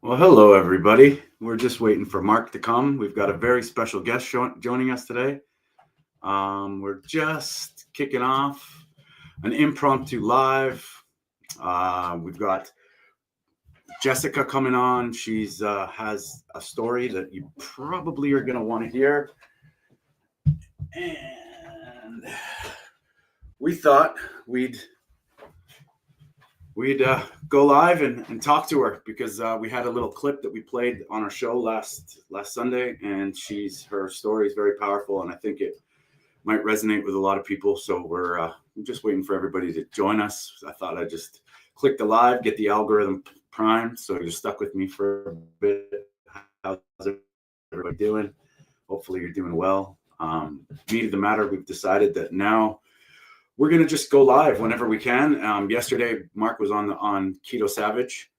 Well, hello, everybody. We're just waiting for Mark to come. We've got a very special guest joining us today. We're just kicking off an impromptu live. We've got Jessica coming on. She's has a story that you probably are going to want to hear. And we thought we'd go live and talk to her because we had a little clip that we played on our show last Sunday, and her story is very powerful, and I think it might resonate with a lot of people. So we're just waiting for everybody to join us. I thought I'd just click the live, get the algorithm primed, so you're stuck with me for a bit. How's everybody doing? Hopefully you're doing well. Meat of the matter, we've decided that now we're going to just go live whenever we can. Yesterday, Mark was on Keto Savage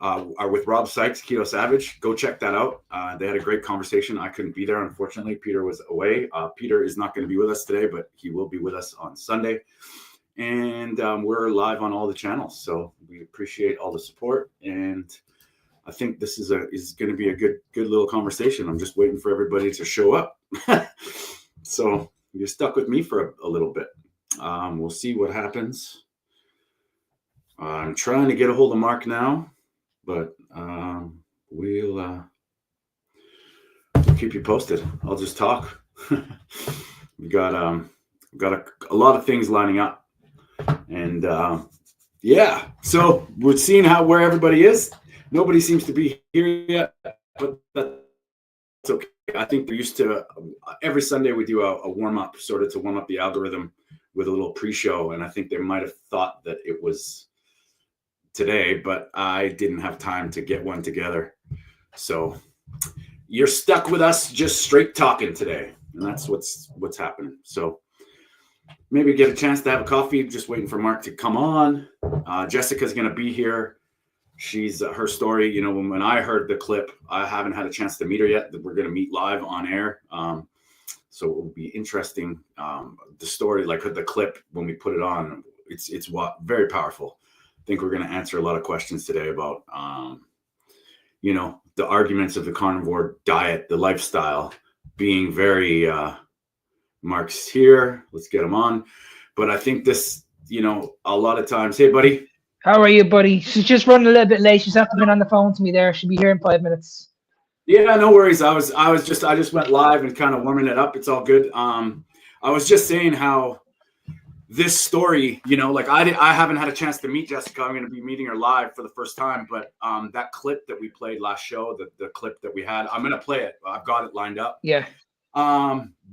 with Rob Sykes, Keto Savage. Go check that out. They had a great conversation. I couldn't be there, unfortunately. Peter was away. Peter is not going to be with us today, but he will be with us on Sunday. And we're live on all the channels. So we appreciate all the support. And I think this is going to be a good little conversation. I'm just waiting for everybody to show up. So you're stuck with me for a little bit. We'll see what happens. I'm trying to get a hold of Mark now, but we'll keep you posted. I'll just talk. we got a lot of things lining up, and yeah. So we're seeing where everybody is. Nobody seems to be here yet, but that's okay. I think they're used to every Sunday we do a warm up, sort of to warm up the algorithm with a little pre-show, and I think they might have thought that it was today, but I didn't have time to get one together. So you're stuck with us just straight talking today, and that's what's happening. So maybe get a chance to have a coffee. Just waiting for Mark to come on. Jessica's going to be here. She's her story. When I heard the clip, I haven't had a chance to meet her yet. We're going to meet live on air. So it will be interesting. The story, like the clip, when we put it on, it's very powerful. I think we're going to answer a lot of questions today about, the arguments of the carnivore diet, the lifestyle being very, Mark's here. Let's get him on. But I think this, a lot of times, hey, buddy. How are you, buddy? She's just running a little bit late. She's after been on the phone to me there. She'll be here in 5 minutes. Yeah, no worries. I just went live and kind of warming it up. It's all good. I was just saying how this story, I haven't had a chance to meet Jessica. I'm going to be meeting her live for the first time. But that clip that we played last show, the clip that we had, I'm going to play it. I've got it lined up. Yeah.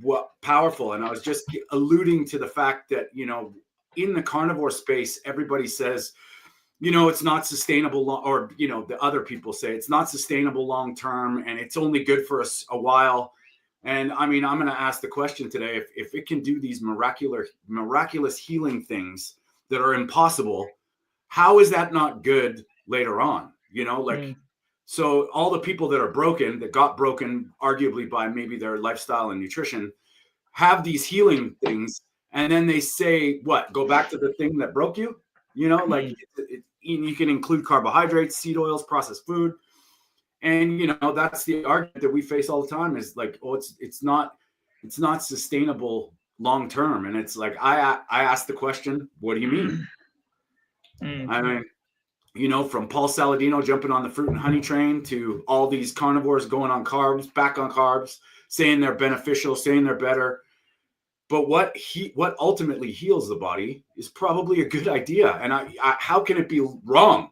What powerful. And I was just alluding to the fact that, in the carnivore space, everybody says, it's not sustainable, or, the other people say it's not sustainable long-term, and it's only good for us a while. And I mean, I'm going to ask the question today, if it can do these miraculous healing things that are impossible, how is that not good later on? So all the people that got broken, arguably by maybe their lifestyle and nutrition, have these healing things. And then they say, what, go back to the thing that broke you? You can include carbohydrates, seed oils, processed food. And, that's the argument that we face all the time is like, oh, it's not sustainable long term. And it's like, I asked the question, what do you mean? I mean, from Paul Saladino jumping on the fruit and honey train to all these carnivores going on carbs, back on carbs, saying they're beneficial, saying they're better. But what ultimately heals the body is probably a good idea. And how can it be wrong?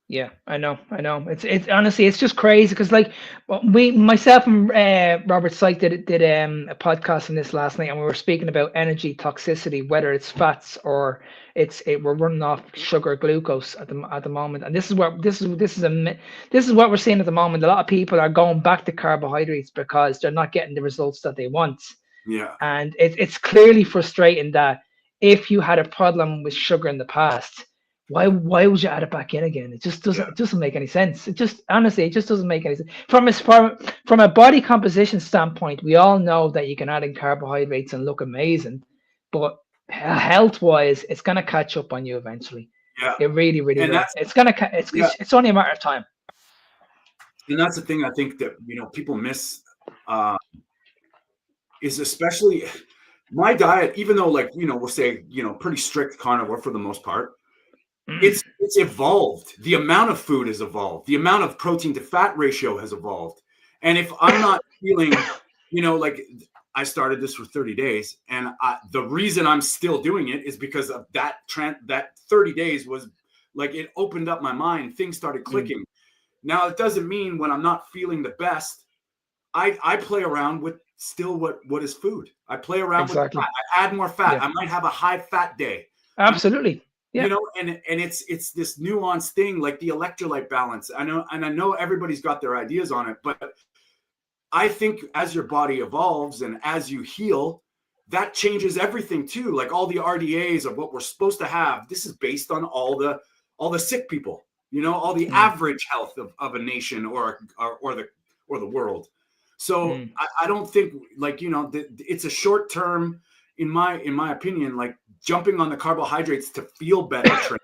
Yeah, I know. It's honestly, it's just crazy because myself and Robert Sykes did a podcast on this last night, and we were speaking about energy toxicity, whether it's fats or we're running off sugar, glucose at the moment. And this is what we're seeing at the moment. A lot of people are going back to carbohydrates because they're not getting the results that they want. Yeah. And it's clearly frustrating that if you had a problem with sugar in the past, why would you add it back in again? It just doesn't make any sense. It just doesn't make any sense. From a body composition standpoint, we all know that you can add in carbohydrates and look amazing, but health wise, it's gonna catch up on you eventually. Yeah. It really will. It's only a matter of time. And that's the thing I think that, people miss, is especially my diet, even though we'll say, pretty strict carnivore for the most part, it's evolved. The amount of food has evolved. The amount of protein to fat ratio has evolved. And if I'm not feeling, like I started this for 30 days, and the reason I'm still doing it is because of that 30 days was like, it opened up my mind. Things started clicking. Now, it doesn't mean when I'm not feeling the best, I play around with still what is food. I play around with fat. I add more fat. I might have a high fat day. Absolutely. Yeah. And it's this nuanced thing, like the electrolyte balance. I know everybody's got their ideas on it, but I think as your body evolves and as you heal, that changes everything too. Like all the RDAs of what we're supposed to have. This is based on all the sick people, all the average health of a nation or the world. So I don't think it's a short term, in my opinion, like jumping on the carbohydrates to feel better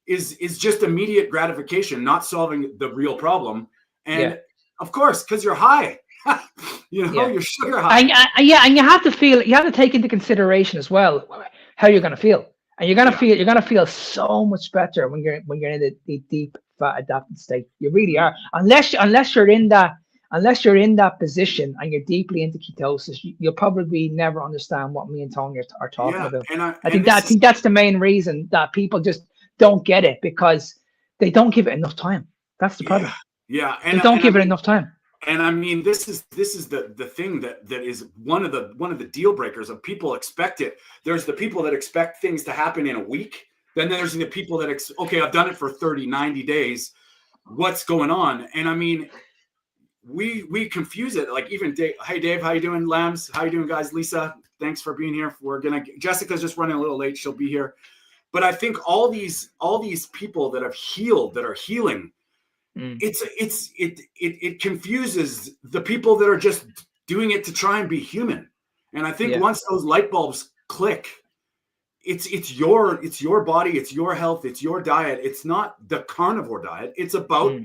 is just immediate gratification, not solving the real problem. And of course, because you're high, you're sugar high. And you have to take into consideration as well how you're going to feel. And you're gonna feel so much better when you're in the deep fat adapted state. You really are, unless you're in that position and you're deeply into ketosis. You'll probably never understand what me and Tony are talking about. And I think that's the main reason that people just don't get it, because they don't give it enough time. That's the problem. Yeah, and they don't give it enough time. And I mean, this is the thing that is one of the deal breakers of people expect it. There's the people that expect things to happen in a week. Then there's the people that okay, I've done it for 30, 90 days. What's going on? And I mean, we confuse it. Like even Dave. Hey Dave, how you doing? Lambs, how you doing, guys? Lisa, thanks for being here. Jessica's just running a little late. She'll be here. But I think all these people that have healed, that are healing, it confuses the people that are just doing it to try and be human. And I think once those light bulbs click, it's your body, it's your health, it's your diet. It's not the carnivore diet. It's about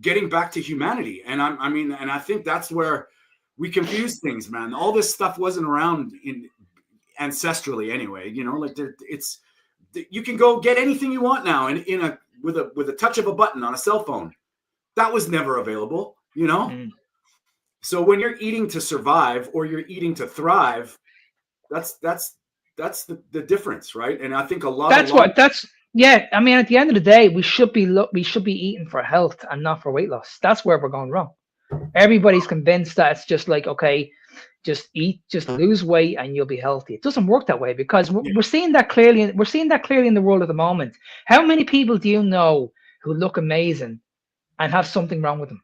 getting back to humanity. And I think that's where we confuse things, man. All this stuff wasn't around ancestrally anyway. You can go get anything you want now with a touch of a button on a cell phone. That was never available, So when you're eating to survive or you're eating to thrive, that's the difference, right? And I think I mean, at the end of the day, we should be eating for health and not for weight loss. That's where we're going wrong. Everybody's convinced that it's just like, okay, just eat, just lose weight and you'll be healthy. It doesn't work that way, because we're seeing that clearly. We're seeing that clearly in the world at the moment. How many people do you know who look amazing and have something wrong with them?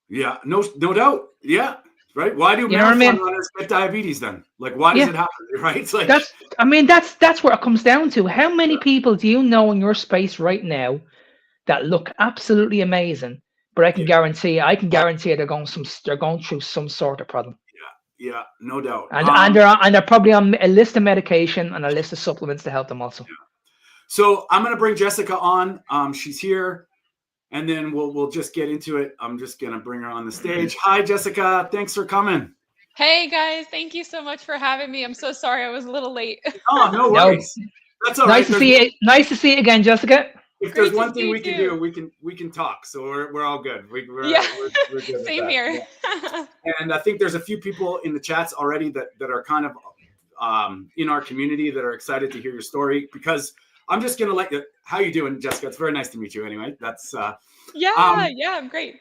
Yeah, no doubt. Yeah, right. Why do marathon runners get diabetes then? Like, why does it happen? Right? It's like that's where it comes down to. How many people do you know in your space right now that look absolutely amazing, but I can guarantee they're going through some sort of problem. Yeah, no doubt. And they're probably on a list of medication and a list of supplements to help them also. Yeah. So I'm gonna bring Jessica on. She's here. And then we'll just get into it. I'm just going to bring her on the stage. Hi, Jessica. Thanks for coming. Hey, guys. Thank you so much for having me. I'm so sorry I was a little late. Oh, no worries. That's all right. Nice to see you again, Jessica. If there's one thing we can do, we can talk. So we're all good. We're good. Same here. Yeah. And I think there's a few people in the chats already that are kind of in our community that are excited to hear your story, because I'm just going to let you, how you doing, Jessica? It's very nice to meet you anyway. That's I'm great.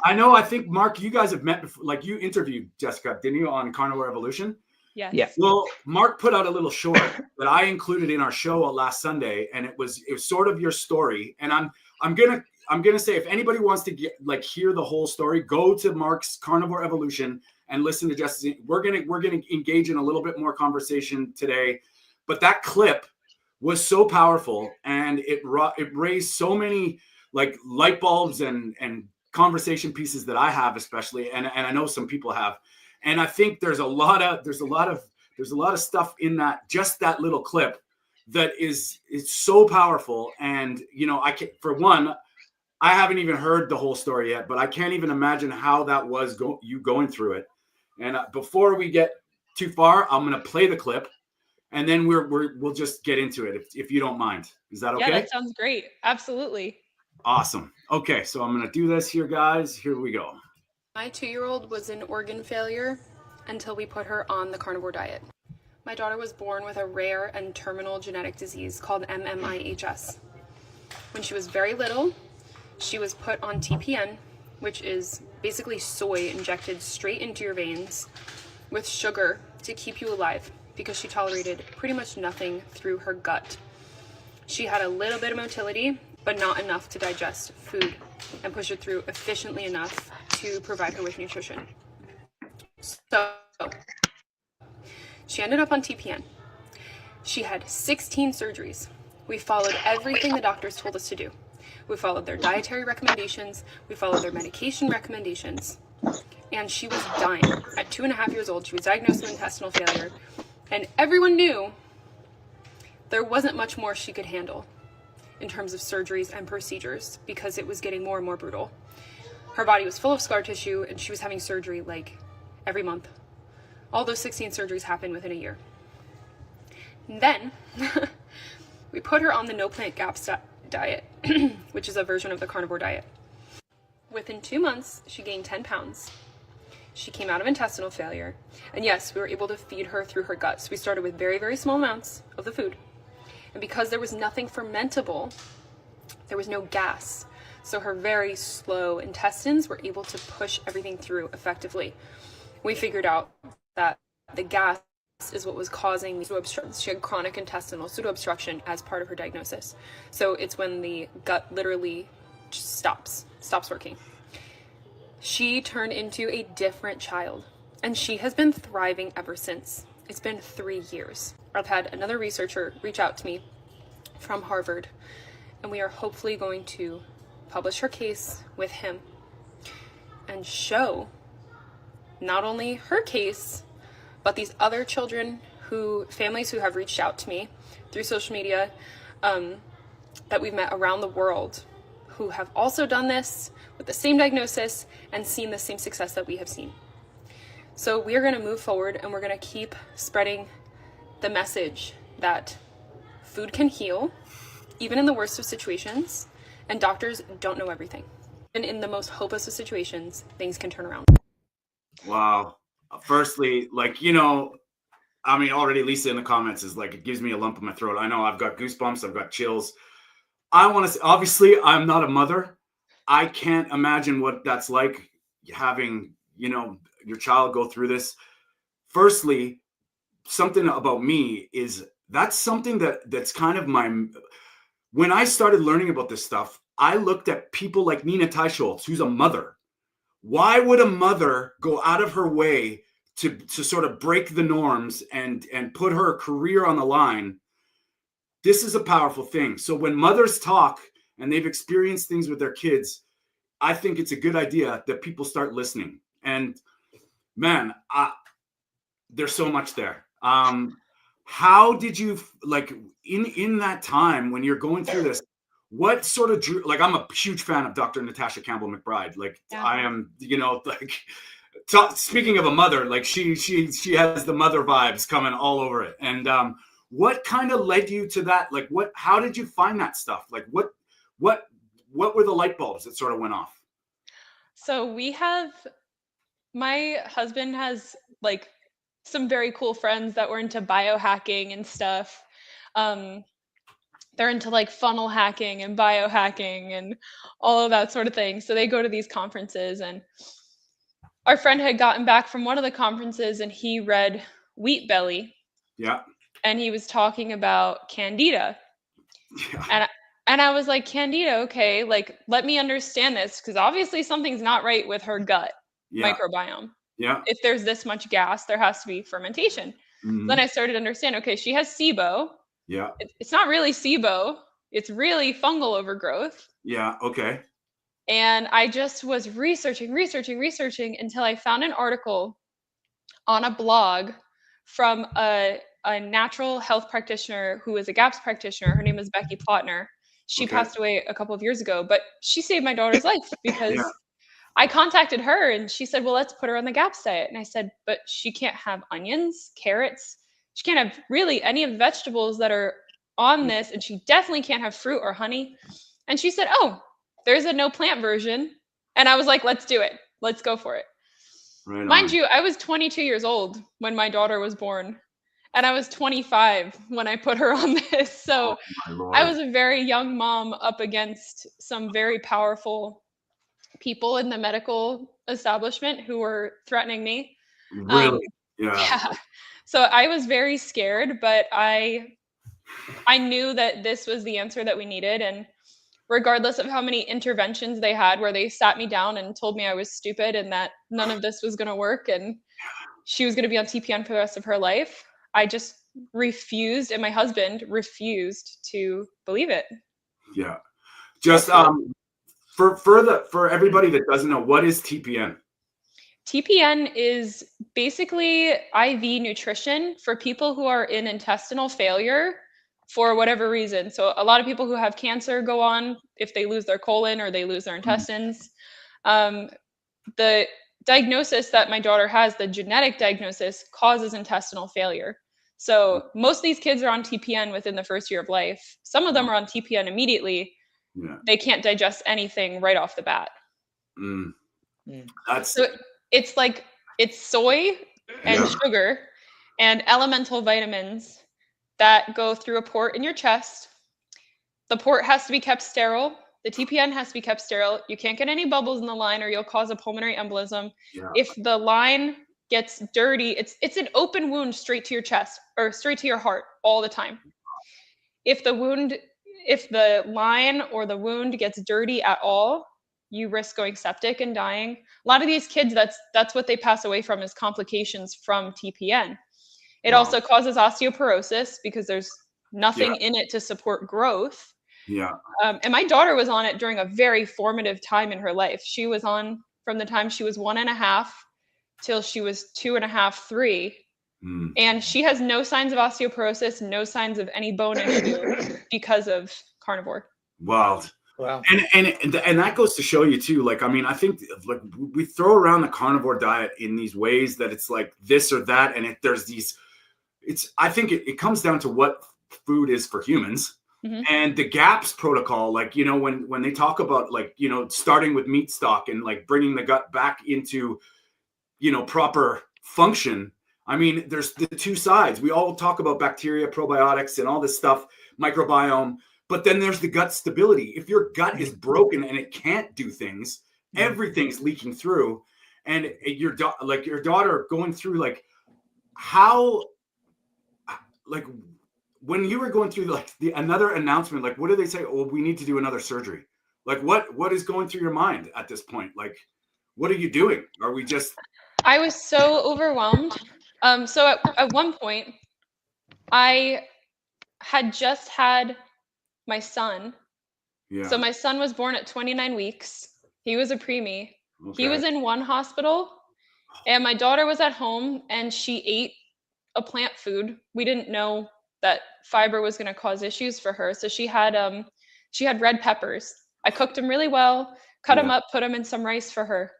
I think Mark, you guys have met before, like you interviewed Jessica, didn't you, on Carnivore Evolution? Yes. Yeah. Well, Mark put out a little short that I included in our show last Sunday, and it was sort of your story. And I'm gonna say, if anybody wants to hear the whole story, go to Mark's Carnivore Evolution and listen to Jessica. We're gonna engage in a little bit more conversation today, but that clip was so powerful, and it raised so many light bulbs and conversation pieces that I have, especially, and I know some people have. And I think there's a lot of stuff in that little clip that is so powerful. And I can, for one, I haven't even heard the whole story yet, but I can't even imagine how that was you going through it. And before we get too far, I'm going to play the clip, and then we'll just get into it if you don't mind. Is that okay? Yeah, that sounds great. Absolutely. Awesome. Okay, so I'm going to do this here, guys. Here we go. My 2-year-old was in organ failure until we put her on the carnivore diet. My daughter was born with a rare and terminal genetic disease called MMIHS. When she was very little, she was put on TPN, which is basically soy injected straight into your veins with sugar to keep you alive because she tolerated pretty much nothing through her gut. She had a little bit of motility, but not enough to digest food and push it through efficiently enough to provide her with nutrition. So she ended up on TPN. She had 16 surgeries. We followed everything the doctors told us to do. We followed their dietary recommendations. We followed their medication recommendations. And she was dying. At 2.5 years old, she was diagnosed with intestinal failure. And everyone knew there wasn't much more she could handle in terms of surgeries and procedures because it was getting more and more brutal. Her body was full of scar tissue and she was having surgery like every month. All those 16 surgeries happened within a year. And then we put her on the no plant gaps diet, which is a version of the carnivore diet. Within 2 months, she gained 10 pounds. She came out of intestinal failure. And yes, we were able to feed her through her guts. We started with very, very small amounts of the food. And because there was nothing fermentable, there was no gas. So her very slow intestines were able to push everything through effectively. We figured out that the gas is what was causing pseudo-obstruction. She had chronic intestinal pseudo-obstruction as part of her diagnosis. So it's when the gut literally just stops working. She turned into a different child, and she has been thriving ever since. It's been 3 years. I've had another researcher reach out to me from Harvard, and we are hopefully going to publish her case with him and show not only her case, but these other children families who have reached out to me through social media that we've met around the world who have also done this with the same diagnosis and seen the same success that we have seen. So we are going to move forward and we're going to keep spreading the message that food can heal, even in the worst of situations, and doctors don't know everything. And in the most hopeless of situations, things can turn around. Wow. Firstly, already Lisa in the comments is like, it gives me a lump in my throat. I know I've got goosebumps. I've got chills. I want to say, obviously, I'm not a mother. I can't imagine what that's like having, your child go through this. Firstly, something about me is that's something that's kind of when I started learning about this stuff, I looked at people like Nina Teicholz, who's a mother. Why would a mother go out of her way to sort of break the norms and put her career on the line? This is a powerful thing. So when mothers talk and they've experienced things with their kids, I think it's a good idea that people start listening. And man, there's so much there. How did you, in that time when you're going through this, what sort of drew, I'm a huge fan of Dr. Natasha Campbell McBride. Yeah. I am, speaking of a mother, she has the mother vibes coming all over it. And what kind of led you to that? How did you find that stuff? What were the light bulbs that sort of went off? So my husband has some very cool friends that were into biohacking and stuff. They're into funnel hacking and biohacking and all of that sort of thing. So they go to these conferences, and our friend had gotten back from one of the conferences and he read Wheat Belly. Yeah. And he was talking about Candida. Yeah. And I was like, Candida, okay, let me understand this, because obviously something's not right with her gut microbiome. Yeah. If there's this much gas, there has to be fermentation. Mm-hmm. Then I started to understand, okay, she has SIBO. Yeah. It's not really SIBO. It's really fungal overgrowth. Yeah. Okay. And I just was researching until I found an article on a blog from a natural health practitioner who is a GAPS practitioner. Her name is Becky Plotner. She Okay. passed away a couple of years ago, but she saved my daughter's life because Yeah. I contacted her and she said, well, let's put her on the GAPS diet. And I said, but she can't have onions, carrots. She can't have really any of the vegetables that are on this. And she definitely can't have fruit or honey. And she said, oh, there's a no plant version. And I was like, let's do it. Let's go for it. Right Mind on. you, I was 22 years old when my daughter was born. And I was 25 when I put her on this. So My Lord. I was a very young mom up against some very powerful people in the medical establishment who were threatening me. Really? Yeah. Yeah. So I was very scared, but I knew that this was the answer that we needed. And regardless of how many interventions they had where they sat me down and told me I was stupid and that none of this was going to work and she was going to be on TPN for the rest of her life, I just refused, and my husband refused to believe it. Yeah. Just for everybody that doesn't know, what is TPN? TPN is basically IV nutrition for people who are in intestinal failure for whatever reason. So a lot of people who have cancer go on if they lose their colon or they lose their intestines. The diagnosis that my daughter has, the genetic diagnosis, causes intestinal failure. So most of these kids are on TPN within the first year of life. Some of them are on TPN immediately. Yeah. They can't digest anything right off the bat. That's So it's like it's soy and sugar and elemental vitamins that go through a port in your chest. The port has to be kept sterile. The TPN has to be kept sterile. You can't get any bubbles in the line or you'll cause a pulmonary embolism. Yeah. If the line gets dirty, it's an open wound straight to your chest or straight to your heart all the time. If the line or the wound gets dirty at all, you risk going septic and dying. A lot of these kids, that's what they pass away from, is complications from TPN. It also causes osteoporosis because there's nothing in it to support growth. Yeah. And my daughter was on it during a very formative time in her life. She was on from the time she was 1.5 till she was 2.5, 3. And she has no signs of osteoporosis, no signs of any bone issue because of carnivore. Wild. Wow. And that goes to show you too, like, I mean, I think like we throw around the carnivore diet in these ways that it's like this or that. And I think it comes down to what food is for humans. And the GAPS protocol, like, you know, when they talk about, like, you know, starting with meat stock and like bringing the gut back into, you know, proper function. I mean, there's the two sides. We all talk about bacteria, probiotics, and all this stuff, microbiome. But then there's the gut stability. If your gut is broken and it can't do things, everything's leaking through. And your daughter going through, like, how, like, when you were going through like another announcement, like, what do they say? Oh, we need to do another surgery. Like, what is going through your mind at this point? Like, what are you doing? Are we just? I was so overwhelmed. So at one point, I had just had my son. Yeah. So my son was born at 29 weeks. He was a preemie. Okay. He was in one hospital, and my daughter was at home, and she ate a plant food. We didn't know that fiber was going to cause issues for her. So she had red peppers. I cooked them really well, cut them up, put them in some rice for her.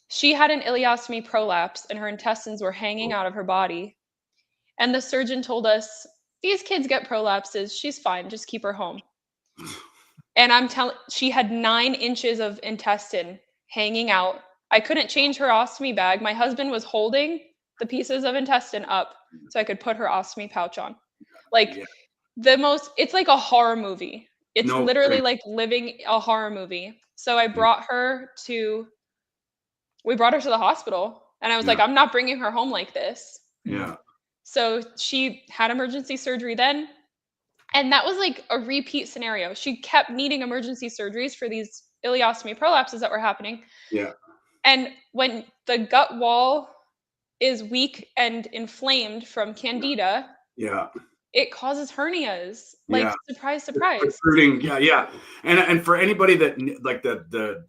She had an ileostomy prolapse and her intestines were hanging out of her body. And the surgeon told us, these kids get prolapses. She's fine. Just keep her home. And she had 9 inches of intestine hanging out. I couldn't change her ostomy bag. My husband was holding the pieces of intestine up so I could put her ostomy pouch on. Like it's like a horror movie. It's literally like living a horror movie. So we brought her to the hospital, and I was like, I'm not bringing her home like this. Yeah. So she had emergency surgery then. And that was like a repeat scenario. She kept needing emergency surgeries for these ileostomy prolapses that were happening. Yeah. And when the gut wall is weak and inflamed from Candida, it causes hernias. Like, surprise, surprise. Yeah. And for anybody that, like, the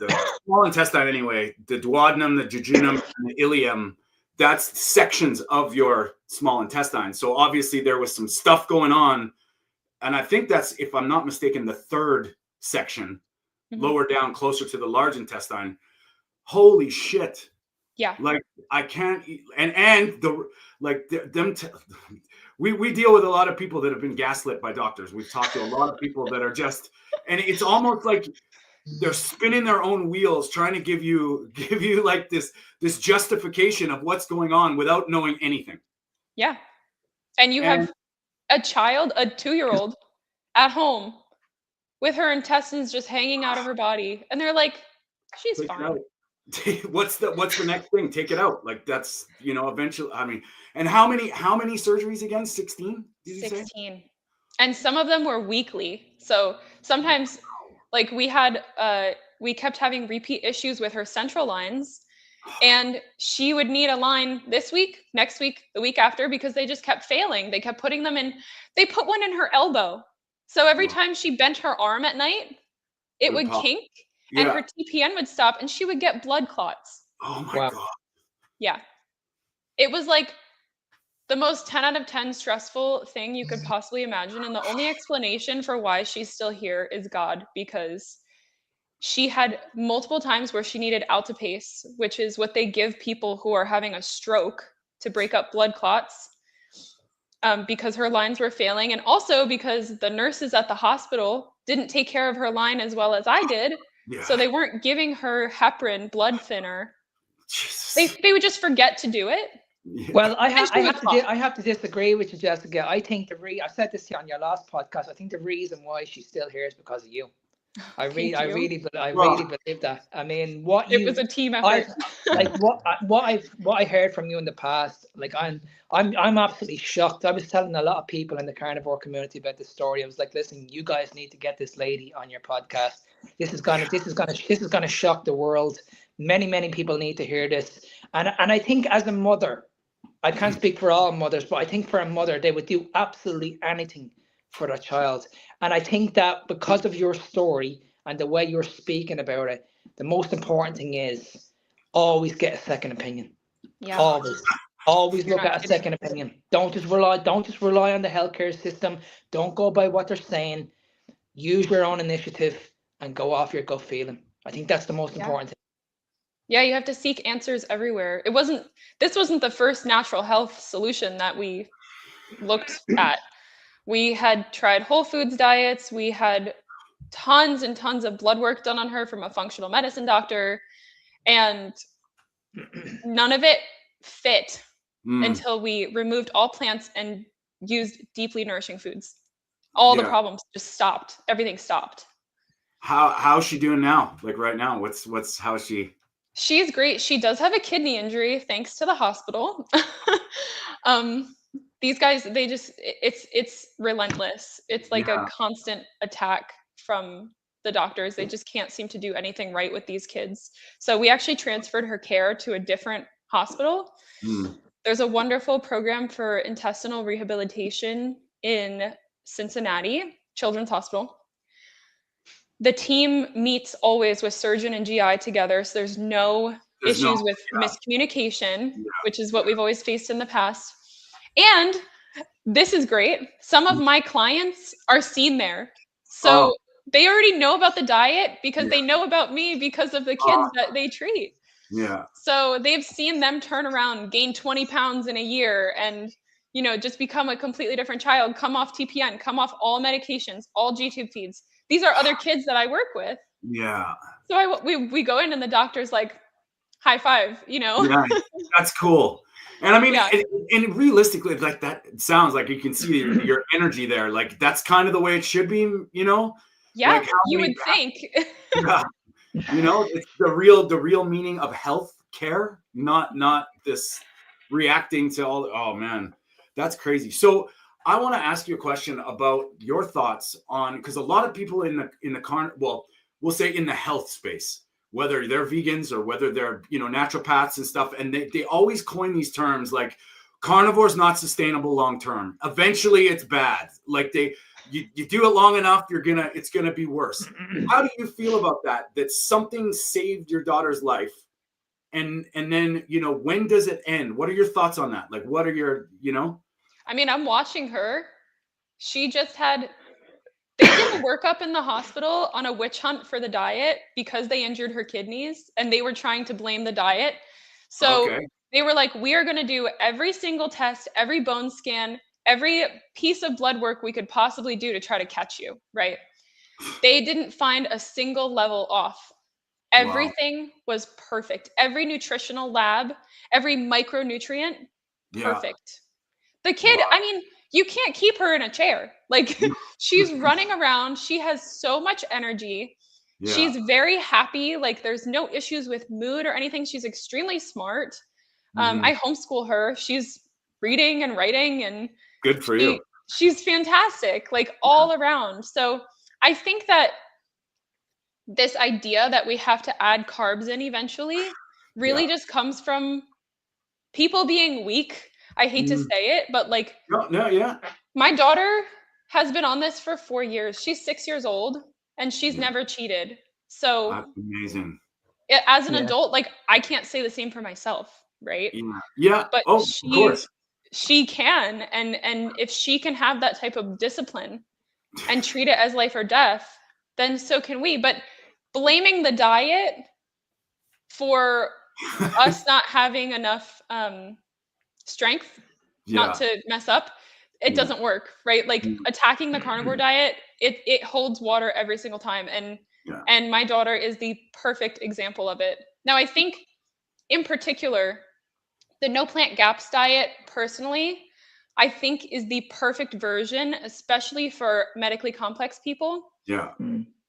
small intestine anyway, the duodenum, the jejunum, and the ileum, that's sections of your small intestine. So obviously there was some stuff going on and I think that's, if I'm not mistaken, the third section, lower down, closer to the large intestine. Holy shit. Yeah. Like I can't eat, and the like them. We deal with a lot of people that have been gaslit by doctors. We've talked to a lot of people that are just, and it's almost like they're spinning their own wheels, trying to give you like this justification of what's going on without knowing anything. Yeah. And you have a child, a 2-year-old at home with her intestines just hanging out of her body. And they're like, she's Take it fine. out. What's the next thing? Take it out. Like that's, eventually, I mean, and how many surgeries again? 16? Did you 16. say? And some of them were weekly. So sometimes like we kept having repeat issues with her central lines, and she would need a line this week, next week, the week after, because they just kept failing. They kept putting them in. They put one in her elbow. So every time she bent her arm at night, it would kink. And her TPN would stop, and she would get blood clots. Oh my God. Yeah. It was like the most 10 out of 10 stressful thing you could possibly imagine. And the only explanation for why she's still here is God, because she had multiple times where she needed alteplase, which is what they give people who are having a stroke to break up blood clots, because her lines were failing. And also because the nurses at the hospital didn't take care of her line as well as I did. Yeah. So they weren't giving her heparin blood thinner. Jesus. They would just forget to do it. Yeah. Well, I have to disagree with you, Jessica. I think I said this to you on your last podcast. I think the reason why she's still here is because of you. I really believe that. I mean, it was a team effort. what I heard from you in the past, like I'm absolutely shocked. I was telling a lot of people in the carnivore community about this story. I was like, listen, you guys need to get this lady on your podcast. This is gonna shock the world. Many people need to hear this. And I think as a mother, I can't speak for all mothers, but I think for a mother, they would do absolutely anything for their child. And I think that because of your story and the way you're speaking about it, the most important thing is always get a second opinion. Yeah. Always look at a second opinion. Don't just rely on the healthcare system. Don't go by what they're saying. Use your own initiative and go off your gut feeling. I think that's the most important thing. Yeah, you have to seek answers everywhere. This wasn't the first natural health solution that we looked at. We had tried whole foods diets. We had tons and tons of blood work done on her from a functional medicine doctor, and none of it fit until we removed all plants and used deeply nourishing foods. All the problems just stopped. Everything stopped. How's she doing now? Like right now, how is she? She's great. She does have a kidney injury thanks to the hospital. These guys, it's relentless. It's like a constant attack from the doctors. They just can't seem to do anything right with these kids. So we actually transferred her care to a different hospital. There's a wonderful program for intestinal rehabilitation in Cincinnati Children's Hospital. The team meets always with surgeon and GI together, so there's no issues with miscommunication, which is what we've always faced in the past. And this is great. Some of my clients are seen there. So they already know about the diet because they know about me because of the kids that they treat. Yeah. So they've seen them turn around, gain 20 pounds in a year, and just become a completely different child, come off TPN, come off all medications, all G-tube feeds. These are other kids that I work with. Yeah. So we go in and the doctor's like, high five, Yeah, that's cool. And I mean, and realistically, like that sounds like you can see your energy there. Like that's kind of the way it should be, Yeah, like you would think. Yeah. It's the real meaning of health care, not this reacting to all. Oh man, that's crazy. So I want to ask you a question about your thoughts on, because a lot of people in the we'll say in the health space, whether they're vegans or whether they're naturopaths and stuff, and they always coin these terms like carnivore's not sustainable long term. Eventually, it's bad. Like you do it long enough, it's gonna be worse. How do you feel about that? That something saved your daughter's life, and then when does it end? What are your thoughts on that? Like, what are your I mean, I'm watching her. She just had workup in the hospital on a witch hunt for the diet because they injured her kidneys and they were trying to blame the diet. So Okay. they were like, we are going to do every single test, every bone scan, every piece of blood work we could possibly do to try to catch you, right? They didn't find a single level off. Everything was perfect. Every nutritional lab, every micronutrient, Yeah. perfect. The kid, Wow. I mean, you can't keep her in a chair. Like she's running around. She has so much energy. Yeah. She's very happy. Like there's no issues with mood or anything. She's extremely smart. Mhm. I homeschool her. She's reading and writing and Good for you. she's fantastic, like all around. So I think that this idea that we have to add carbs in eventually really just comes from people being weak. I hate to say it, but like No, yeah. my daughter has been on this for 4 years. She's 6 years old and she's never cheated. So That's amazing. as an adult, like I can't say the same for myself, right? Yeah. Yeah. But Of course. she can, and if she can have that type of discipline and treat it as life or death, then so can we. But blaming the diet for us not having enough strength not to mess up, it doesn't work, right? Like attacking the carnivore diet, it holds water every single time. And my daughter is the perfect example of it. Now, I think in particular, the no plant gaps diet, personally, I think is the perfect version, especially for medically complex people. Yeah.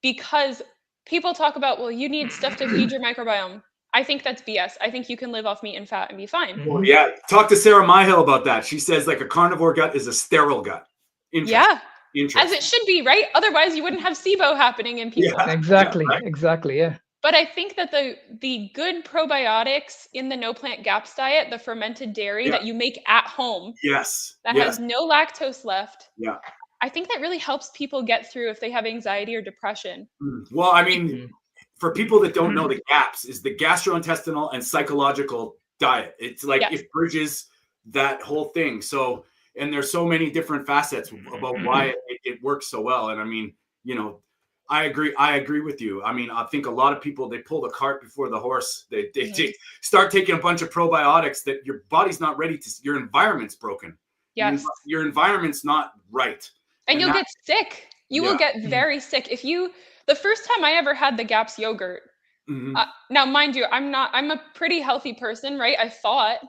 Because people talk about, well, you need stuff to feed your microbiome. I think that's BS. I think you can live off meat and fat and be fine. Well, yeah. Talk to Sarah Myhill about that. She says like a carnivore gut is a sterile gut. Yeah. Interesting. As it should be, right? Otherwise, you wouldn't have SIBO happening in people. Yeah. Exactly. Right? Exactly. Yeah. But I think that the good probiotics in the no plant gaps diet, the fermented dairy that you make at home, that has no lactose left, Yeah. I think that really helps people get through if they have anxiety or depression. Well, I mean, for people that don't know, the GAPS is the gastrointestinal and psychological diet. It's like it bridges that whole thing. So, and there's so many different facets about why it works so well. And I mean, you know, I agree with you. I mean, I think a lot of people, they pull the cart before the horse. They start taking a bunch of probiotics that your body's not ready to, your environment's broken. Yes. Your environment's not right. And you'll get sick. You will get very sick. The first time I ever had the GAPS yogurt, now mind you, I'm a pretty healthy person, right? I thought.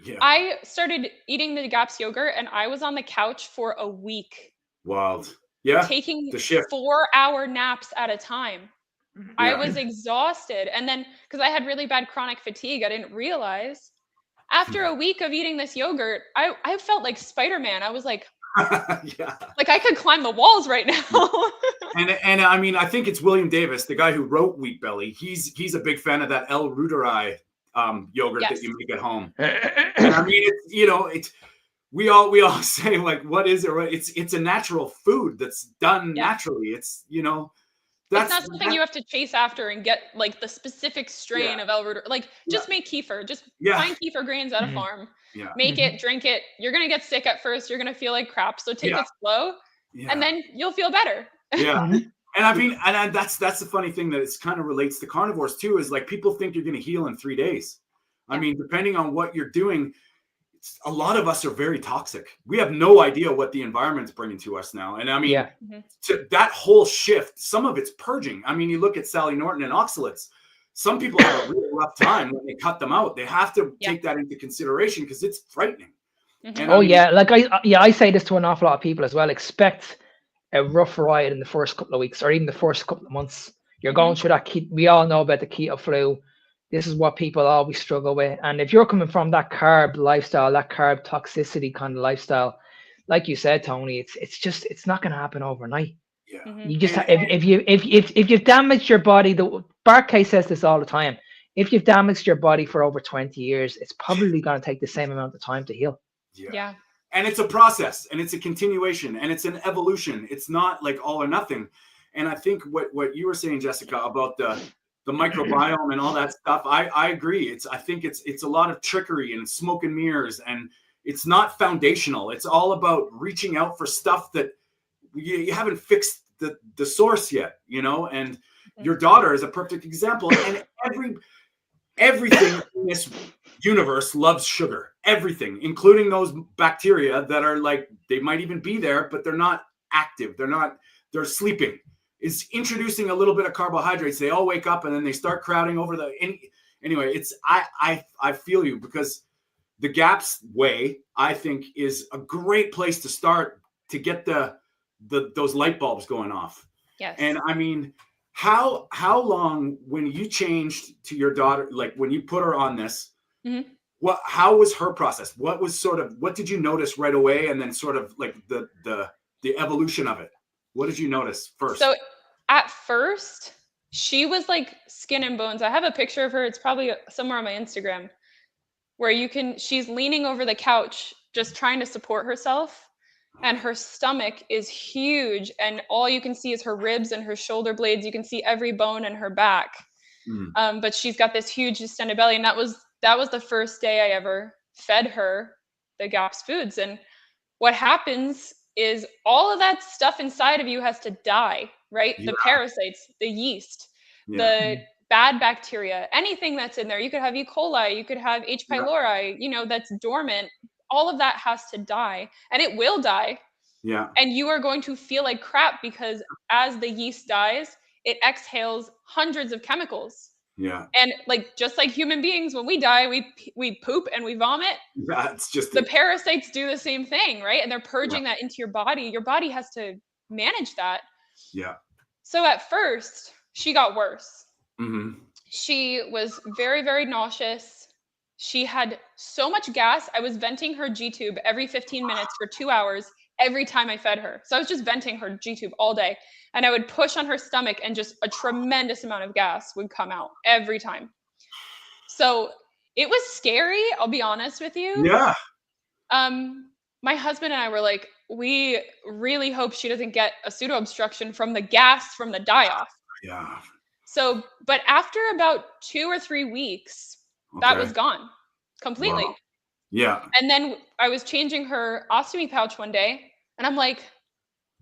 Yeah. I started eating the GAPS yogurt and I was on the couch for a week. Wild. Yeah. Taking 4-hour naps at a time. Yeah. I was exhausted. And then, because I had really bad chronic fatigue, I didn't realize. After a week of eating this yogurt, I felt like Spider-Man. I was like, like I could climb the walls right now. and I mean, I think it's William Davis, the guy who wrote Wheat Belly. He's a big fan of that L. Reuteri yogurt that you make at home. And I mean, it's, you know, it's we all say like, what is it? It's a natural food that's done naturally. It's, you know, it's not something you have to chase after and get like the specific strain of L. Reuteri. Like just make kefir. Just find kefir grains at a farm. Yeah. Make it, drink it. You're gonna get sick at first. You're gonna feel like crap. So take it slow, and then you'll feel better. Yeah. And I mean, and that's the funny thing that it's kind of relates to carnivores too, is like people think you're going to heal in 3 days. I mean, depending on what you're doing, a lot of us are very toxic. We have no idea what the environment's bringing to us now. And I mean, that whole shift, some of it's purging. I mean, you look at Sally Norton and oxalates. Some people have a really rough time when they cut them out. They have to take that into consideration because it's frightening. And like I say this to an awful lot of people as well. Expect a rough ride in the first couple of weeks or even the first couple of months. You're going through that. We all know about the keto flu. This is what people always struggle with. And if you're coming from that carb lifestyle, that carb toxicity kind of lifestyle, like you said, Tony, it's not going to happen overnight. Yeah. You just if you've damaged your body, the Barclay says this all the time. If you've damaged your body for over 20 years, it's probably going to take the same amount of time to heal. Yeah. And it's a process, and it's a continuation, and it's an evolution. It's not like all or nothing. And I think what you were saying, Jessica, about the microbiome and all that stuff, I agree. I think it's a lot of trickery and smoke and mirrors, and it's not foundational. It's all about reaching out for stuff that you haven't fixed the source yet, you know, and your daughter is a perfect example. And everything in this universe loves sugar, everything, including those bacteria that are like, they might even be there, but they're not active. They're sleeping. It's introducing a little bit of carbohydrates. They all wake up and then they start crowding over anyway, it's, I feel you, because the GAPS way, I think, is a great place to start to get those light bulbs going off. Yes. And I mean, how long, when you changed to your daughter, like when you put her on this, how was her process? What did you notice right away? And then sort of like the evolution of it. What did you notice first? So at first, she was like skin and bones. I have a picture of her. It's probably somewhere on my Instagram, where she's leaning over the couch, just trying to support herself. And her stomach is huge. And all you can see is her ribs and her shoulder blades. You can see every bone in her back. But she's got this huge distended belly. And that was the first day I ever fed her the GAPS foods. And what happens is all of that stuff inside of you has to die, right? Yeah. The parasites, the yeast, the bad bacteria, anything that's in there. You could have E. coli, you could have H. pylori, you know, that's dormant. All of that has to die, and it will die. Yeah. And you are going to feel like crap, because as the yeast dies, it exhales hundreds of chemicals. Yeah. And like, just like human beings, when we die, we poop and we vomit. That's just the parasites do the same thing, right? And they're purging that into your body. Your body has to manage that. Yeah. So at first, she got worse. Mm-hmm. She was very, very nauseous. She had so much gas. I was venting her G-tube every 15 minutes for 2 hours every time I fed her. So I was just venting her G-tube all day. And I would push on her stomach, and just a tremendous amount of gas would come out every time. So it was scary, I'll be honest with you. Yeah. My husband and I were like, we really hope she doesn't get a pseudo-obstruction from the gas from the die-off. Yeah. So, but after about 2 or 3 weeks, that was gone completely. Wow. Yeah. And then I was changing her ostomy pouch one day, and I'm like,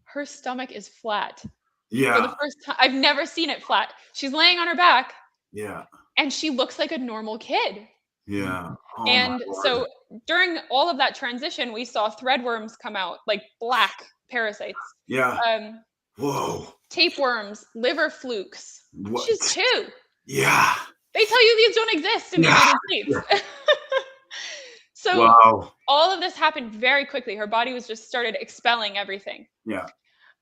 her stomach is flat. Yeah. For the first time, I've never seen it flat. She's laying on her back. Yeah. And she looks like a normal kid. Yeah. Oh, and so during all of that transition, we saw threadworms come out, like black parasites. Yeah. Whoa. Tapeworms, liver flukes. What? She's 2. Yeah. They tell you these don't exist in the United States. So all of this happened very quickly. Her body was just started expelling everything. Yeah.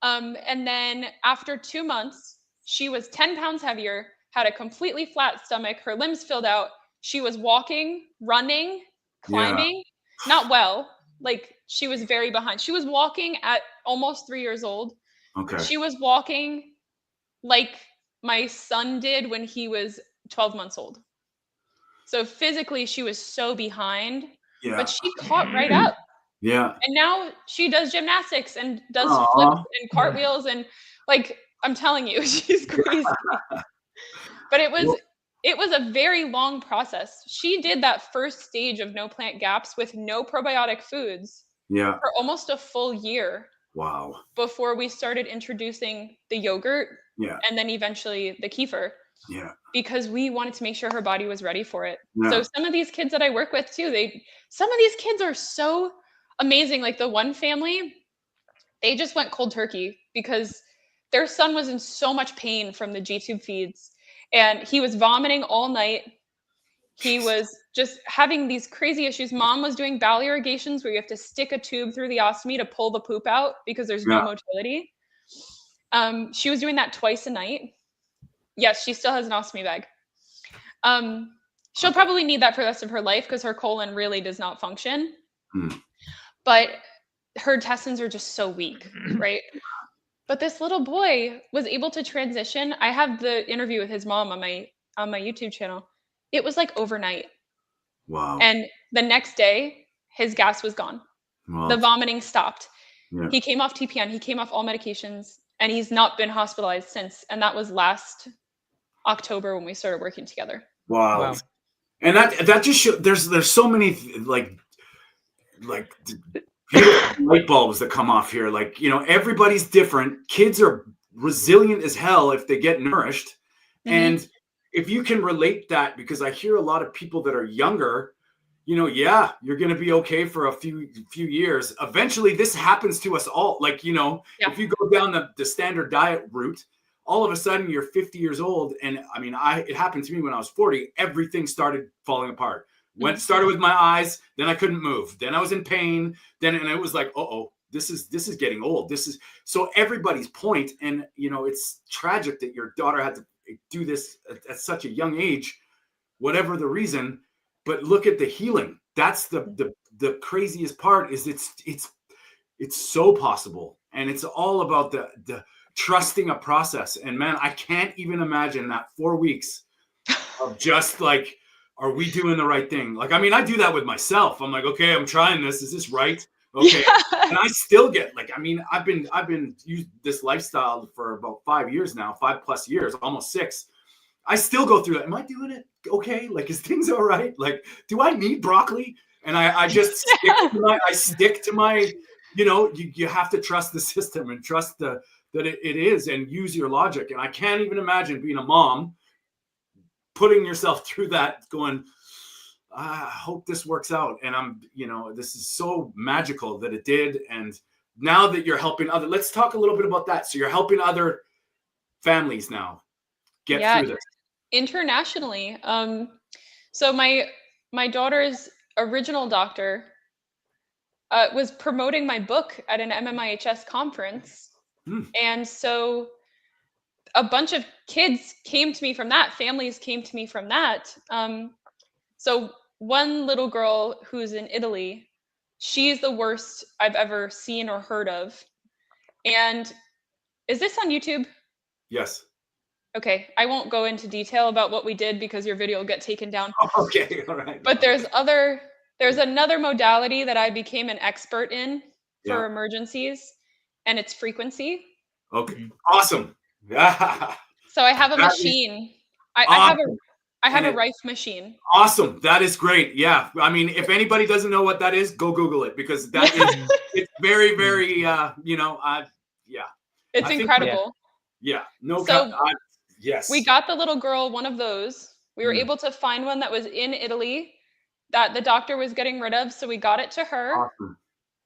And then after 2 months, she was 10 pounds heavier, had a completely flat stomach, her limbs filled out. She was walking, running, climbing, not well. Like, she was very behind. She was walking at almost 3 years old. Okay. She was walking like my son did when he was 12 months old. So physically, she was so behind, but she caught right up. Yeah. And now she does gymnastics and does flips and cartwheels, and like, I'm telling you, she's crazy. But it was a very long process. She did that first stage of no plant GAPS with no probiotic foods for almost a full year. Wow. Before we started introducing the yogurt and then eventually the kefir. Yeah. Because we wanted to make sure her body was ready for it. Yeah. So some of these kids that I work with too, some of these kids are so amazing. Like the one family, they just went cold turkey because their son was in so much pain from the G-tube feeds, and he was vomiting all night. He was just having these crazy issues. Mom was doing bowel irrigations where you have to stick a tube through the ostomy to pull the poop out because there's no motility. She was doing that twice a night. Yes, she still has an ostomy bag. She'll probably need that for the rest of her life because her colon really does not function. But her intestines are just so weak, right? But this little boy was able to transition. I have the interview with his mom on my YouTube channel. It was like overnight. Wow. And the next day, his gas was gone. Wow. The vomiting stopped. Yeah. He came off TPN. He came off all medications, and he's not been hospitalized since. And that was last October when we started working together. Wow. And that just shows there's so many like beautiful light bulbs that come off here. Like, you know, everybody's different. Kids are resilient as hell if they get nourished. Mhm. And if you can relate that, because I hear a lot of people that are younger, you know, yeah, you're going to be okay for a few years. Eventually this happens to us all. Like, you know, Yeah. if you go down the standard diet route, all of a sudden you're 50 years old. And I mean, it happened to me when I was 40, everything started falling apart. Started with my eyes, then I couldn't move. Then I was in pain. And it was like, this is getting old. This is so everybody's point. And, you know, it's tragic that your daughter had to do this at such a young age, whatever the reason. But look at the healing. That's the craziest part is it's so possible. And it's all about the trusting a process. And man, I can't even imagine that 4 weeks of just like, are we doing the right thing? Like, I mean, I do that with myself. I'm like, okay, I'm trying this. Is this right? Okay. Yeah. And I still get like, I mean, I've been using this lifestyle for about 5 years now, 5+ years, almost 6. I still go through that. Am I doing it okay? Like, is things all right? Like, do I need broccoli? And I just stick to my, you know, you have to trust the system and trust that it is, and use your logic. And I can't even imagine being a mom, putting yourself through that, going, I hope this works out. And you know, this is so magical that it did. And now that you're helping let's talk a little bit about that. So you're helping other families now get through this. Internationally. So my daughter's original doctor was promoting my book at an MMIHS conference. And so a bunch of kids came to me from that, families came to me from that. So one little girl who's in Italy, she's the worst I've ever seen or heard of. And is this on YouTube? Yes. Okay, I won't go into detail about what we did because your video will get taken down. Okay, all right. But there's another modality that I became an expert in for emergencies, and it's frequency. Okay, awesome. Yeah. So I have a machine. I have a Rife machine. Awesome. That is great. Yeah. I mean, if anybody doesn't know what that is, go Google it, because that is it's very, very you know, yeah. It's incredible. Yeah. No. So yes. we got the little girl one of those. We were able to find one that was in Italy that the doctor was getting rid of, so we got it to her. Awesome.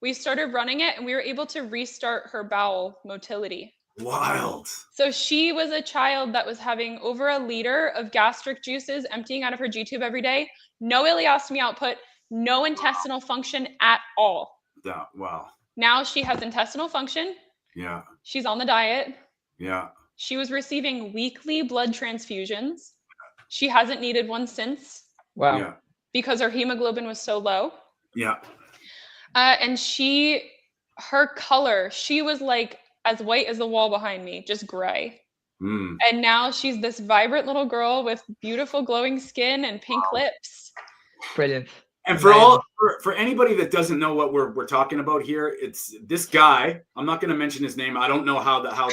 We started running it, and we were able to restart her bowel motility. Wild. So she was a child that was having over a liter of gastric juices emptying out of her G-tube every day. No ileostomy output, no intestinal function at all. Wow. Now she has intestinal function. Yeah. She's on the diet. Yeah. She was receiving weekly blood transfusions. She hasn't needed one since. Wow. Yeah. Because her hemoglobin was so low. Yeah. And her color, she was like as white as the wall behind me, just gray. And now she's this vibrant little girl with beautiful glowing skin and pink lips. Brilliant. And for anybody that doesn't know what we're talking about here, it's this guy. I'm not going to mention his name. I don't know how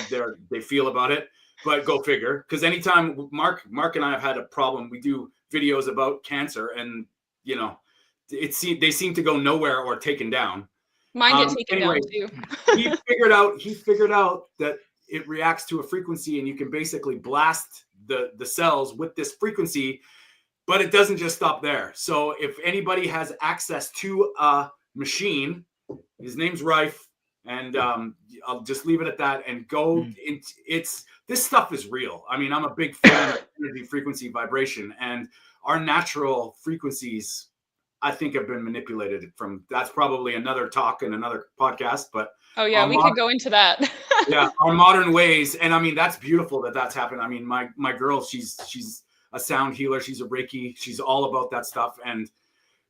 they feel about it, but go figure. Because anytime Mark and I have had a problem, we do videos about cancer, and you know, they seem to go nowhere or taken down. Mine get taken down too. he figured out that it reacts to a frequency, and you can basically blast the cells with this frequency, but it doesn't just stop there. So if anybody has access to a machine, his name's Rife, and I'll just leave it at that and go. This stuff is real. I mean, I'm a big fan of energy, frequency, vibration, and our natural frequencies, I think, have been manipulated from. That's probably another talk and another podcast, but oh yeah, we could go into that. Yeah, our modern ways, and I mean, that's beautiful that's happened. I mean, my girl, she's a sound healer, she's a Reiki, she's all about that stuff, and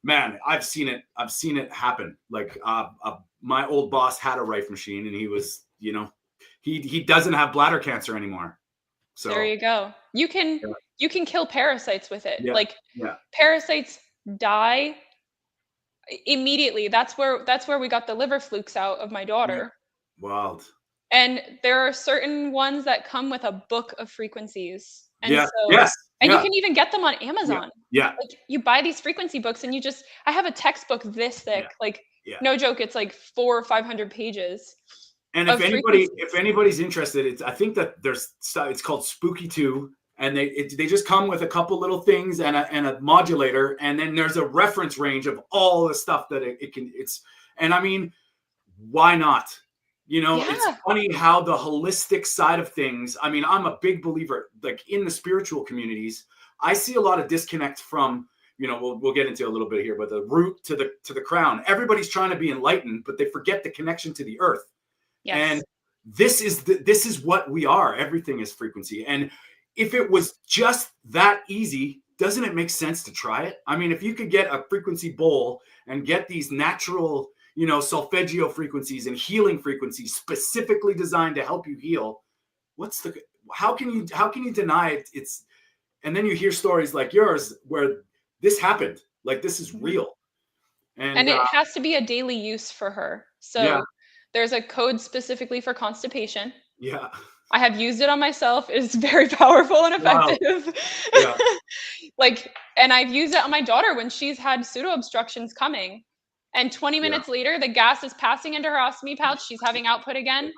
man, I've seen it happen. Like my old boss had a Rife machine, and he was, you know, he doesn't have bladder cancer anymore. So there you go. You can kill parasites with it. Yeah. Parasites die immediately. That's where we got the liver flukes out of my daughter. Wild. And there are certain ones that come with a book of frequencies. And you can even get them on Amazon. Yeah. Like, you buy these frequency books, and I have a textbook this thick. No joke, it's like 400 or 500 pages. And of if anybody's interested, I think that it's called Spooky 2, and they just come with a couple little things and a modulator, and then there's a reference range of all the stuff that and I mean, why not? It's funny how the holistic side of things, I mean, I'm a big believer, like in the spiritual communities, I see a lot of disconnect from, we'll get into a little bit here, but the root to the crown. Everybody's trying to be enlightened, but they forget the connection to the earth. Yes. And this is what we are. Everything is frequency. And if it was just that easy, doesn't it make sense to try it? I mean, if you could get a frequency bowl and get these natural, solfeggio frequencies and healing frequencies specifically designed to help you heal, how can you deny it? And then you hear stories like yours where this happened, like this is real. And it has to be a daily use for her. So there's a code specifically for constipation. Yeah. I have used it on myself. It's very powerful and effective. Wow. Yeah. And I've used it on my daughter when she's had pseudo obstructions coming. And 20 minutes later, the gas is passing into her ostomy pouch. She's having output again.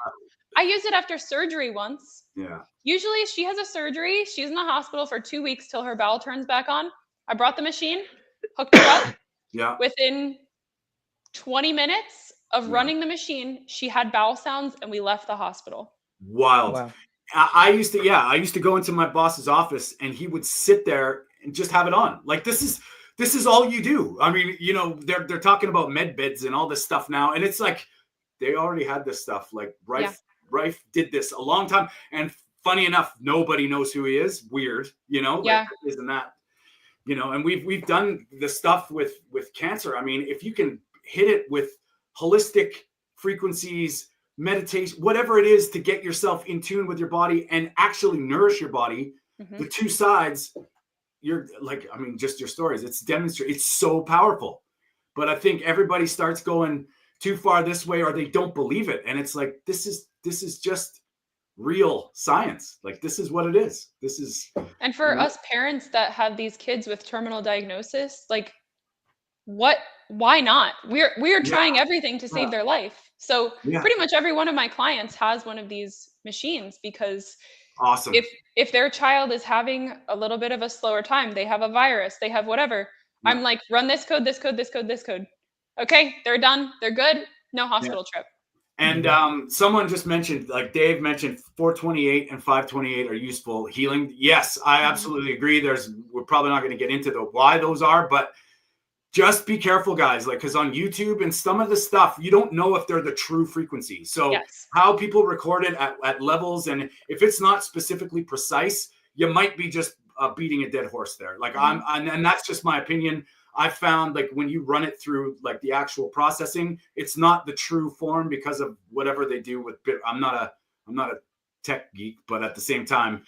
I used it after surgery once. Yeah. Usually she has a surgery. She's in the hospital for 2 weeks till her bowel turns back on. I brought the machine, hooked her up. Yeah. Within 20 minutes of running the machine, she had bowel sounds and we left the hospital. Wild. Wow. I used to go into my boss's office and he would sit there and just have it on. Like this is all you do. I mean, they're talking about med beds and all this stuff now. And it's like, they already had this stuff. Like Rife did this a long time. And funny enough, nobody knows who he is. Weird, like, isn't that, and we've done the stuff with cancer. I mean, if you can hit it with holistic frequencies, meditation, whatever it is to get yourself in tune with your body and actually nourish your body, the two sides, you're like, I mean, just your stories, it's demonstrated, it's so powerful. But I think everybody starts going too far this way or they don't believe it. And it's like, this is just real science. Like, this is what it is. This is. And for us parents that have these kids with terminal diagnosis, like why not? We're trying everything to save their life. So pretty much every one of my clients has one of these machines because awesome. If their child is having a little bit of a slower time, they have a virus, they have whatever, I'm like, run this code, this code, this code, this code. Okay, they're done. They're good. No hospital trip. And someone just mentioned, like Dave mentioned, 428 and 528 are useful healing. Yes, I absolutely agree. We're probably not going to get into why those are, but just be careful, guys. Like, because on YouTube and some of the stuff, you don't know if they're the true frequency. So how people record it at levels, and if it's not specifically precise, you might be just beating a dead horse there. Like and that's just my opinion. I found like when you run it through like the actual processing, it's not the true form because of whatever they do with bit. I'm not a tech geek, but at the same time,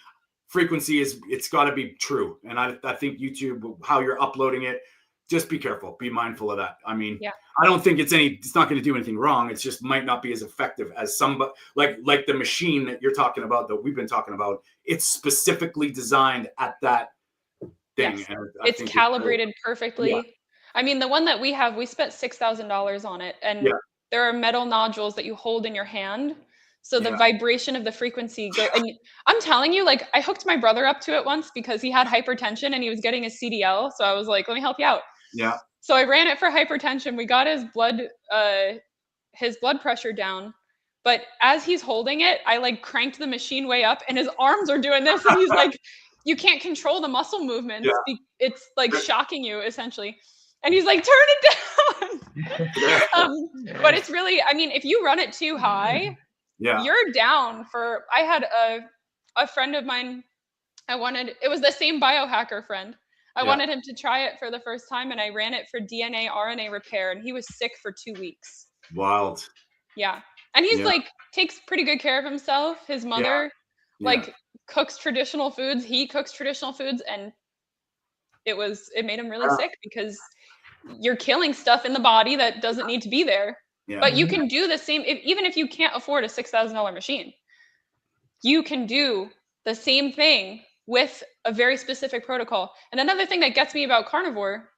frequency it's got to be true. And I think YouTube, how you're uploading it, just be careful, be mindful of that. I mean, I don't think it's not going to do anything wrong. It just might not be as effective as somebody like the machine that you're talking about, that we've been talking about. It's specifically designed at that thing. Yes. It's calibrated perfectly. Yeah. I mean, the one that we have, we spent $6,000 on it, and there are metal nodules that you hold in your hand. So the vibration of the frequency and I'm telling you, like, I hooked my brother up to it once because he had hypertension and he was getting a CDL. So I was like, let me help you out. Yeah. So I ran it for hypertension. We got his blood pressure down. But as he's holding it, I like cranked the machine way up and his arms are doing this. And he's like, you can't control the muscle movements. Yeah. It's like shocking you essentially. And he's like, turn it down. But it's really, I mean, if you run it too high, you're down for, I had a friend of mine, it was the same biohacker friend. I wanted him to try it for the first time, and I ran it for DNA, RNA repair, and he was sick for 2 weeks. Wild. Yeah. And he's like, takes pretty good care of himself. His mother cooks traditional foods. He cooks traditional foods, and it made him really sick because you're killing stuff in the body that doesn't need to be there. Yeah. But you can do the same, even if you can't afford a $6,000 machine, you can do the same thing with a very specific protocol. And another thing that gets me about carnivore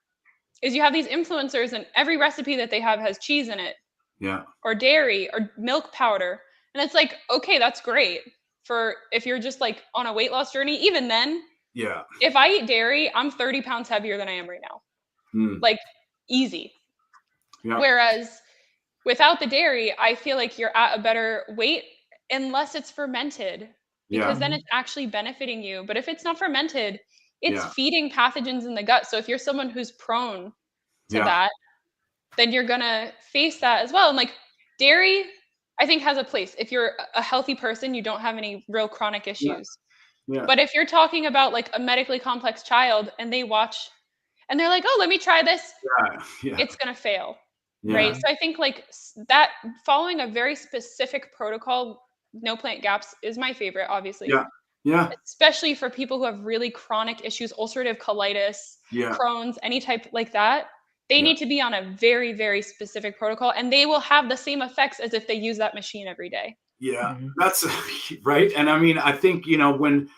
is you have these influencers, and every recipe that they have has cheese in it. Yeah. Or dairy or milk powder. And it's like, okay, that's great for if you're just like on a weight loss journey. Even then, Yeah. if I eat dairy, I'm 30 pounds heavier than I am right now. Like easy. Yeah. Whereas without the dairy, I feel like you're at a better weight unless it's fermented, because then it's actually benefiting you. But if it's not fermented, it's feeding pathogens in the gut. So if you're someone who's prone to that, then you're gonna face that as well. And like dairy, I think has a place. If you're a healthy person, you don't have any real chronic issues. Yeah. But if you're talking about like a medically complex child and they watch and they're like, oh, let me try this, it's gonna fail. Right. So I think like that following a very specific protocol, no plant gaps, is my favorite, obviously. Yeah. Especially for people who have really chronic issues, ulcerative colitis, Crohn's, any type like that. They need to be on a very, very specific protocol, and they will have the same effects as if they use that machine every day. Yeah, that's right. And I mean, I think, you know, when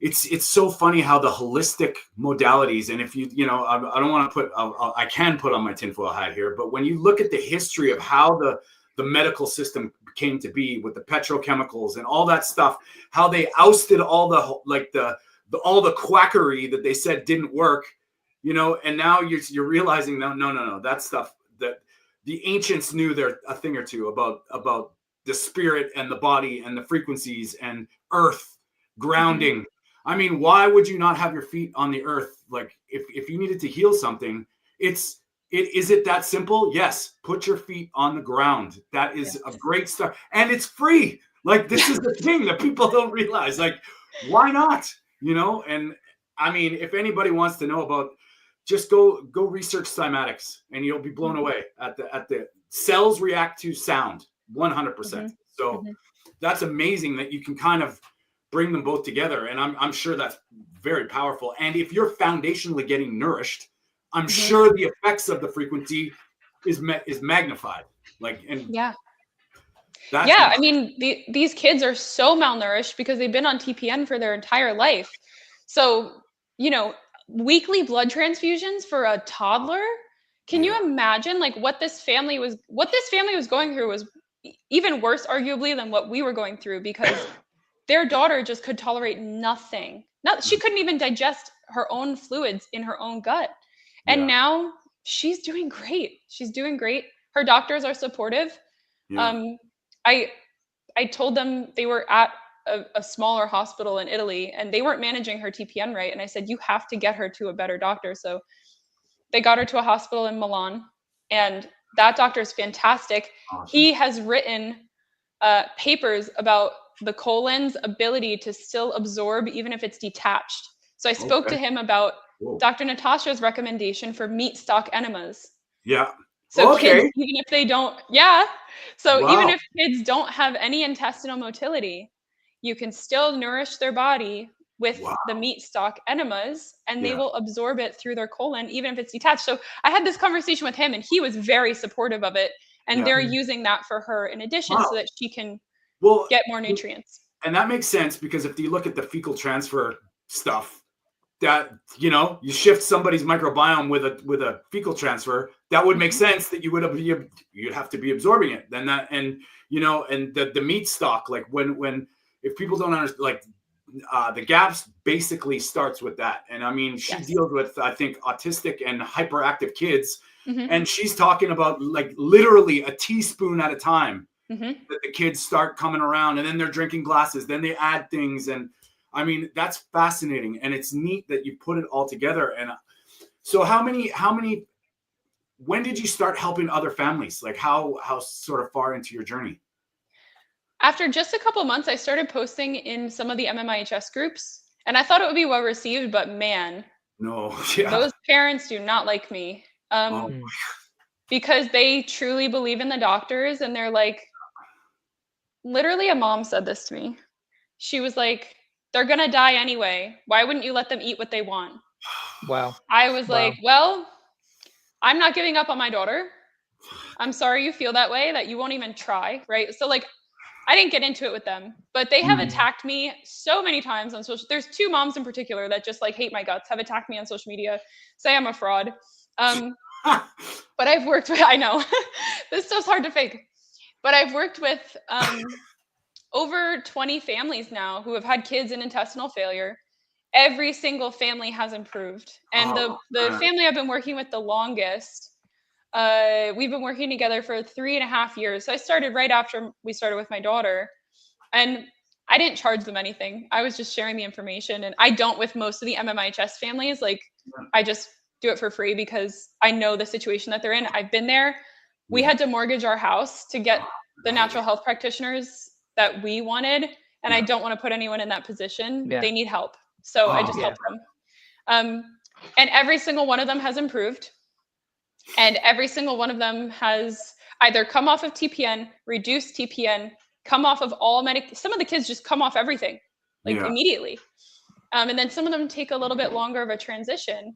it's so funny how the holistic modalities, and if you know, I don't want to put, I can put on my tinfoil hat here, but when you look at the history of how the medical system came to be with the petrochemicals and all that stuff, how they ousted all all the quackery that they said didn't work, you know, and now you're realizing no, that stuff that the ancients knew a thing or two about the spirit and the body and the frequencies and earth grounding. I mean, why would you not have your feet on the earth? Like if you needed to heal something, is it that simple? Yes. Put your feet on the ground. That is a great start. And it's free. Like this is the thing that people don't realize. Like, why not? You know, and I mean, if anybody wants to know about, just go research cymatics and you'll be blown away at the cells react to sound 100%. So that's amazing that you can kind of bring them both together. And I'm sure that's very powerful. And if you're foundationally getting nourished, I'm sure the effects of the frequency is magnified. Like, and I mean, these kids are so malnourished because they've been on TPN for their entire life. So, you know, weekly blood transfusions for a toddler. Can you imagine like what this family was going through was even worse, arguably, than what we were going through, because their daughter just could tolerate nothing. She couldn't even digest her own fluids in her own gut. And now she's doing great. Her doctors are supportive. I told them they were at a smaller hospital in Italy and they weren't managing her TPN right. And I said, you have to get her to a better doctor. So they got her to a hospital in Milan, and that doctor is fantastic. Awesome. He has written papers about the colon's ability to still absorb even if it's detached. So I spoke to him about Dr. Natasha's recommendation for meat stock enemas. So kids, even if they don't, even if kids don't have any intestinal motility, you can still nourish their body with the meat stock enemas, and they will absorb it through their colon, even if it's detached. So I had this conversation with him and he was very supportive of it. And they're using that for her in addition so that she can get more nutrients. And that makes sense, because if you look at the fecal transfer stuff, that, you know, you shift somebody's microbiome with a fecal transfer, that would make sense that you'd have to be absorbing it. Then that, and you know, and the meat stock, like when if people don't understand, like the GAPS basically starts with that. And I mean, she deals with, I think, autistic and hyperactive kids, and she's talking about like literally a teaspoon at a time that the kids start coming around, and then they're drinking glasses, then they add things. And I mean, that's fascinating. And it's neat that you put it all together. And so when did you start helping other families? Like how sort of far into your journey? After just a couple months, I started posting in some of the MMIHS groups, and I thought it would be well received, but man, those parents do not like me. Because they truly believe in the doctors, and they're like, literally a mom said this to me. She was like, they're going to die anyway. Why wouldn't you let them eat what they want? Wow. I was like, well, I'm not giving up on my daughter. I'm sorry you feel that way, that you won't even try, right? So like, I didn't get into it with them, but they have attacked me so many times on social. There's two moms in particular that just like hate my guts, have attacked me on social media, say I'm a fraud. But I've worked with, I know, this stuff's hard to fake, but I've worked with over 20 families now who have had kids in intestinal failure. Every single family has improved. And the family I've been working with the longest, we've been working together for 3.5 years. So I started right after we started with my daughter. And I didn't charge them anything. I was just sharing the information. And I don't with most of the MMIHS families. Like, I just do it for free because I know the situation that they're in. I've been there. We had to mortgage our house to get the natural health practitioners that we wanted. And I don't want to put anyone in that position. They need help. So I just help them. And every single one of them has improved. And every single one of them has either come off of TPN, reduced TPN, come off of all some of the kids just come off everything, like immediately. And then some of them take a little bit longer of a transition.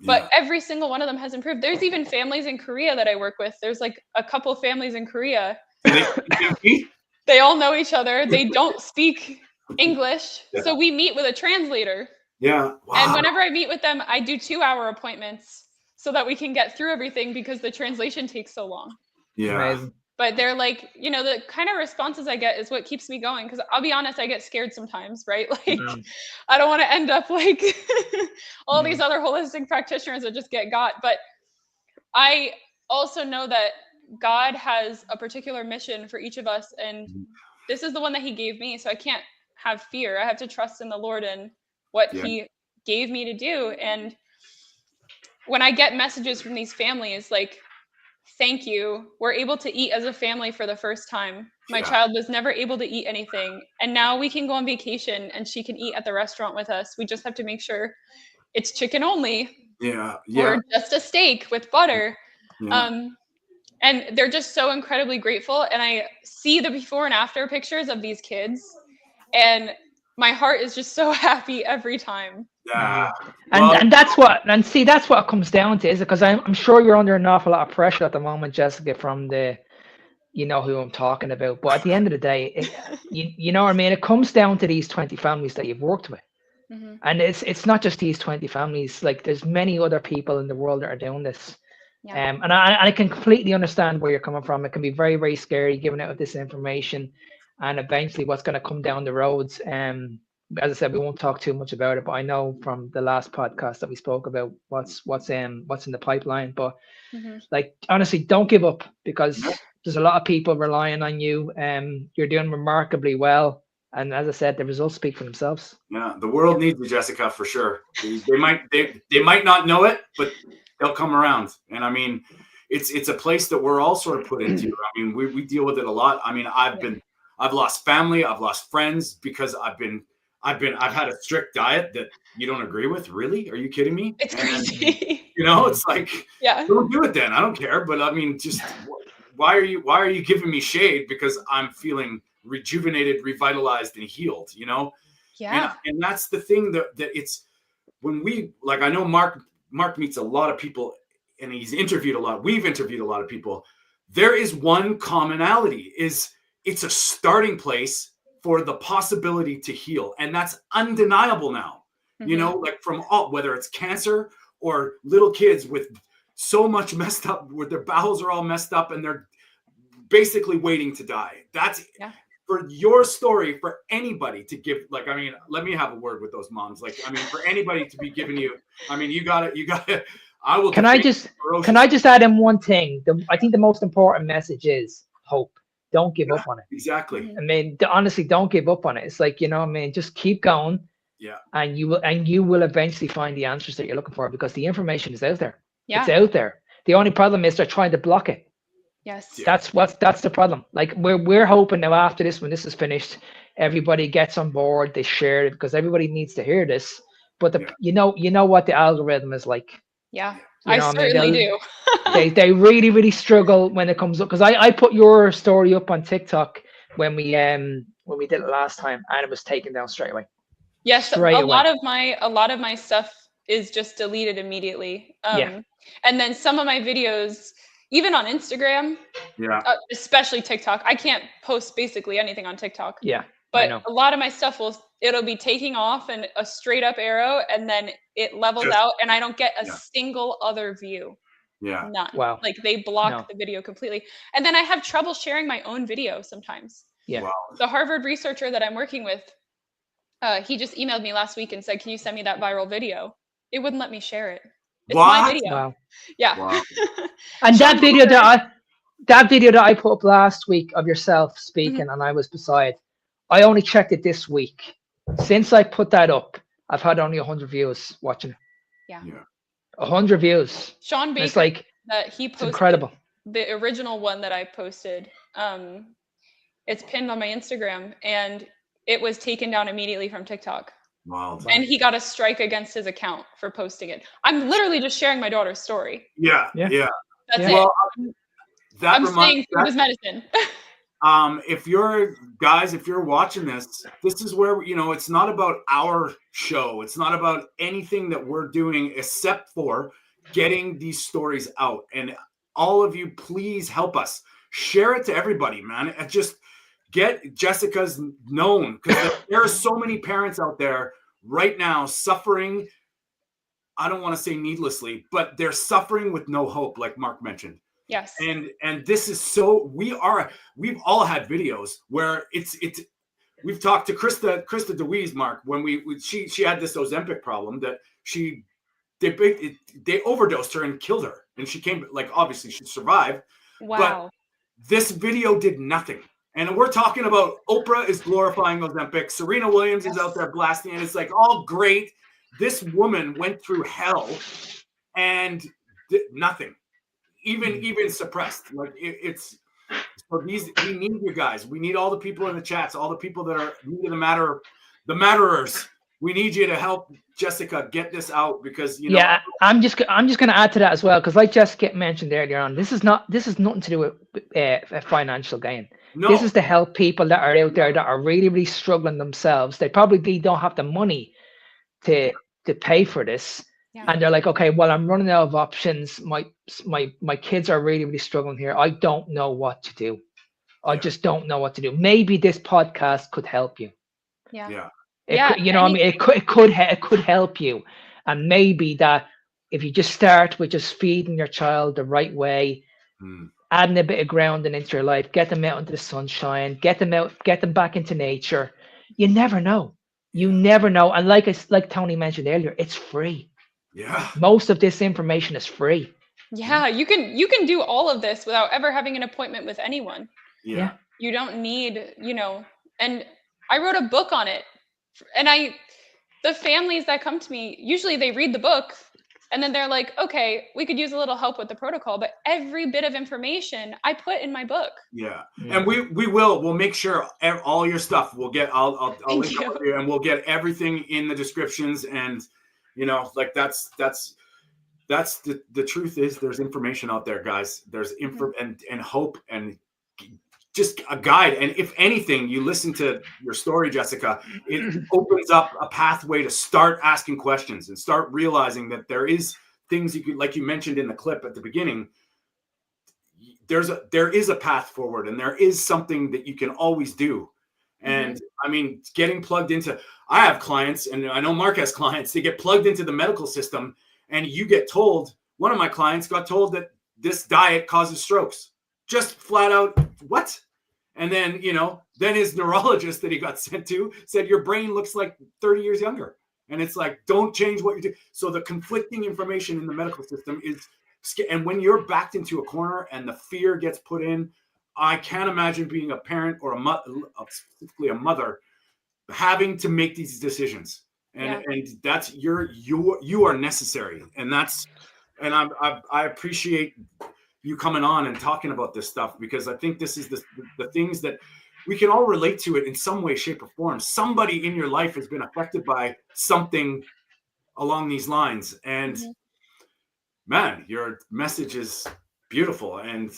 But every single one of them has improved. There's even families in Korea that I work with. There's like a couple of families in Korea. They all know each other. They don't speak English. So we meet with a translator. Yeah. Wow. And whenever I meet with them, I do 2-hour appointments so that we can get through everything because the translation takes so long. Yeah. Amazing. But they're like, you know, the kind of responses I get is what keeps me going. Because I'll be honest, I get scared sometimes, right? Like, I don't want to end up like all these other holistic practitioners that just get got. But I also know that God has a particular mission for each of us. And this is the one that he gave me. So I can't have fear. I have to trust in the Lord and what he gave me to do. And when I get messages from these families, like, thank you, we're able to eat as a family for the first time. My child was never able to eat anything. And now we can go on vacation and she can eat at the restaurant with us. We just have to make sure it's chicken only. Or just a steak with butter. And they're just so incredibly grateful. And I see the before and after pictures of these kids. And my heart is just so happy every time. And that's what it comes down to, is it? Because I'm sure you're under an awful lot of pressure at the moment, Jessica, from the, you know who I'm talking about. But at the end of the day, you know what I mean? It comes down to these 20 families that you've worked with. And it's not just these 20 families. Like, there's many other people in the world that are doing this. And I can completely understand where you're coming from. It can be very, very scary giving out this information, and eventually what's going to come down the roads. As I said, we won't talk too much about it, but I know from the last podcast that we spoke about what's in the pipeline. But like, honestly, don't give up, because there's a lot of people relying on you. You're doing remarkably well. And as I said, the results speak for themselves. Yeah, the world needs you, Jessica, for sure. They might not know it, but they'll come around. And I mean, it's a place that we're all sort of put into. I mean, we deal with it a lot. I mean, I've lost family, I've lost friends because I've had a strict diet that you don't agree with. Really? Are you kidding me? It's crazy. You know, it's like, don't do it then. I don't care. But I mean, just why are you giving me shade because I'm feeling rejuvenated, revitalized, and healed, you know? And that's the thing that it's when we, like, I know Mark meets a lot of people and he's interviewed a lot. We've interviewed a lot of people. There is one commonality, is it's a starting place for the possibility to heal. And that's undeniable now, you know, like from all, whether it's cancer or little kids with so much messed up, where their bowels are all messed up and they're basically waiting to die. That's for your story, for anybody to give, like, I mean, let me have a word with those moms. Like, I mean, for anybody to be giving you, I mean, you got it. I will. Can I just add in one thing? I think the most important message is hope. Don't give up on it. Exactly. I mean, honestly, don't give up on it. It's like, you know, I mean, just keep going. Yeah. And you will eventually find the answers that you're looking for, because the information is out there. Yeah. It's out there. The only problem is they're trying to block it. Yes. That's the problem. Like, we're hoping now, after this, when this is finished, everybody gets on board, they share it, because everybody needs to hear this. But you know what the algorithm is like. Yeah. You know, I certainly do. they really, really struggle when it comes up, because I put your story up on TikTok when we did it last time, and it was taken down straight away. Yes, a lot of my stuff is just deleted immediately. And then some of my videos, even on Instagram, especially TikTok, I can't post basically anything on TikTok. Yeah. But a lot of my stuff it'll be taking off and a straight up arrow, and then it levels out, and I don't get a single other view. None. Wow. Like, they block the video completely. And then I have trouble sharing my own video sometimes. Yeah. Wow. The Harvard researcher that I'm working with, he just emailed me last week and said, "Can you send me that viral video?" It wouldn't let me share it. It's my What? video. Wow. Yeah. Wow. And Sean that video that I put up last week of yourself speaking and I was beside, I only checked it this week. Since I put that up, I've had only 100 views watching it. Yeah. 100 views. Sean And it's Baker, like, that he it's posted incredible. the original one that I posted. It's pinned on my Instagram, and it was taken down immediately from TikTok. Wow. And he got a strike against his account for posting it. I'm literally just sharing my daughter's story. Yeah. Yeah. Yeah. That's Yeah. it. Well, that I'm reminds saying food is medicine. if you're watching this is where, it's not about our show. It's not about anything that we're doing except for getting these stories out. And all of you, please help us. Share it to everybody, man. And just get Jessica's known, because there are so many parents out there right now suffering. I don't want to say needlessly, but they're suffering with no hope, like Mark mentioned. Yes. And this is so, we've all had videos where we've talked to Krista DeWeese, Mark, when she had this Ozempic problem that they overdosed her and killed her, and she came, like, obviously she survived. Wow. But this video did nothing. And we're talking about Oprah is glorifying Ozempic, Serena Williams is out there blasting, and it's like all great. This woman went through hell and did nothing. Even suppressed. Like it's so we need you guys. We need all the people in the chats, all the people that are the matterers. We need you to help Jessica get this out, because Yeah, I'm just going to add to that as well, because like Jessica mentioned earlier on, this is nothing to do with a financial gain. No. This is to help people that are out there that are really, really struggling themselves. They probably don't have the money to pay for this. Yeah. And they're like, okay, well, I'm running out of options. My kids are really, really struggling here. I don't know what to do. I just don't know what to do. Maybe this podcast could help you. Yeah. It could help you. And maybe that if you just start with just feeding your child the right way, adding a bit of grounding into your life, get them out into the sunshine, get them back into nature. You never know. You never know. And like Tony mentioned earlier, it's free. Yeah. Most of this information is free. Yeah, you can do all of this without ever having an appointment with anyone. Yeah. You don't need, and I wrote a book on it. And the families that come to me, usually they read the book and then they're like, okay, we could use a little help with the protocol, but every bit of information I put in my book. Yeah. And we'll make sure all your stuff I'll link up with you, and we'll get everything in the descriptions. And like that's the truth is there's information out there, guys. There's info and hope and just a guide. And if anything, you listen to your story, Jessica, it opens up a pathway to start asking questions and start realizing that there is things you could, like you mentioned in the clip at the beginning, there is a path forward, and there is something that you can always do. And I mean, getting plugged into, I have clients, and I know Mark has clients, they get plugged into the medical system, and you get told, one of my clients got told that this diet causes strokes. Just flat out, what? And then, then his neurologist that he got sent to said, your brain looks like 30 years younger. And it's like, don't change what you do. So the conflicting information in the medical system is, and when you're backed into a corner and the fear gets put in, I can't imagine being a parent or specifically a mother, having to make these decisions. And that's you are necessary. And I appreciate you coming on and talking about this stuff, because I think this is the things that we can all relate to it in some way, shape, or form. Somebody in your life has been affected by something along these lines. And man, your message is beautiful. And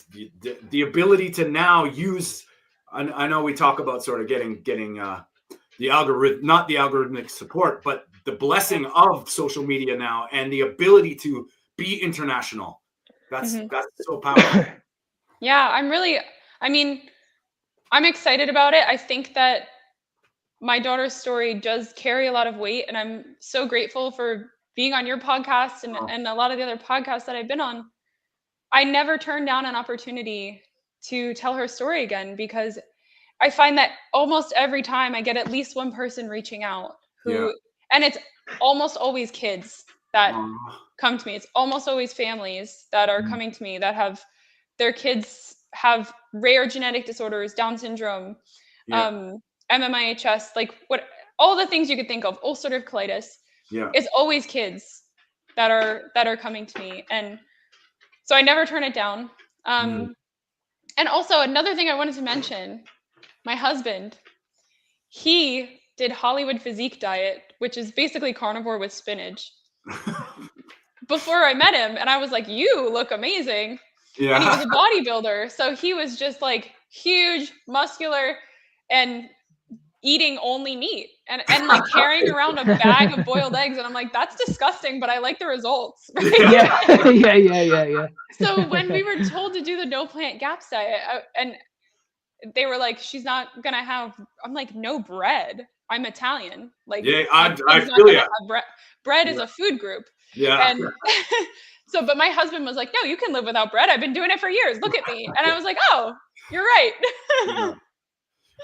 the ability to now use, I know we talk about sort of getting the algorithm, not the algorithmic support, but the blessing of social media now, and the ability to be international. That's so powerful. Yeah, I'm excited about it. I think that my daughter's story does carry a lot of weight, and I'm so grateful for being on your podcast and a lot of the other podcasts that I've been on. I never turned down an opportunity to tell her story again, because I find that almost every time I get at least one person reaching out who, and it's almost always kids that come to me. It's almost always families that are coming to me that have their kids have rare genetic disorders, Down syndrome, MMIHS, like all the things you could think of, ulcerative colitis. It's always kids that are coming to me, and so I never turn it down. And also another thing I wanted to mention, my husband, he did Hollywood physique diet, which is basically carnivore with spinach. Before I met him, and I was like, "You look amazing." Yeah. And he was a bodybuilder, so he was just like huge, muscular, and eating only meat and like carrying around a bag of boiled eggs. And I'm like, that's disgusting, but I like the results. Right? Yeah. So when we were told to do the no plant gaps diet, and they were like, she's not gonna have, I'm like, no bread. I'm Italian. Like, I feel you. Bread is a food group. Yeah. And so, but my husband was like, no, you can live without bread. I've been doing it for years. Look at me. And I was like, oh, you're right.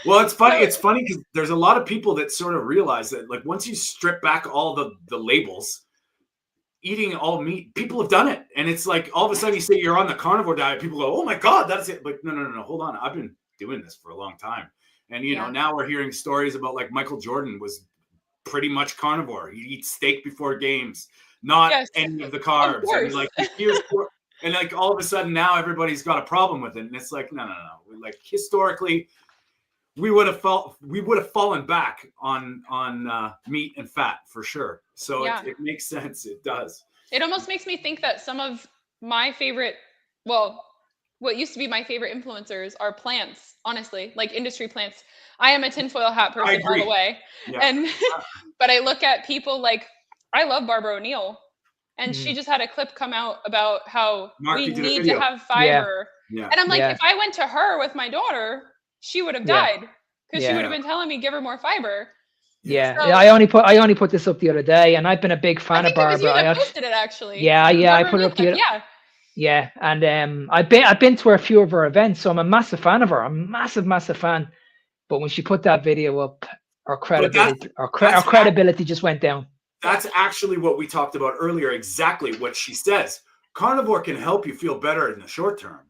Well, it's funny. It's funny because there's a lot of people that sort of realize that, like, once you strip back all the labels, eating all meat, people have done it. And it's like, all of a sudden you say you're on the carnivore diet, people go, oh my God, that's it. But no, hold on. I've been doing this for a long time. And, you know, now we're hearing stories about, like, Michael Jordan was pretty much carnivore. He'd eat steak before games, not any of the carbs. And, like, and like all of a sudden now everybody's got a problem with it. And it's like, no. Like, historically, we would have fallen back on meat and fat for sure. So it makes sense. It does. It almost makes me think that some of my favorite, well, what used to be my favorite influencers are plants, honestly, like industry plants. I am a tinfoil hat person all the way. Yeah. And but I look at people like, I love Barbara O'Neill, and she just had a clip come out about how we need to have fiber. Yeah. And I'm like, if I went to her with my daughter, she would have died because she would have been telling me, give her more fiber. Yeah. So, I only put this up the other day, and I've been a big fan of Barbara. I posted it actually. I put it up the other. Yeah, and I've been to a few of her events, so I'm a massive fan of her. I'm a massive fan. But when she put that video up, our credibility just went down. That's actually what we talked about earlier. Exactly what she says. Carnivore can help you feel better in the short term,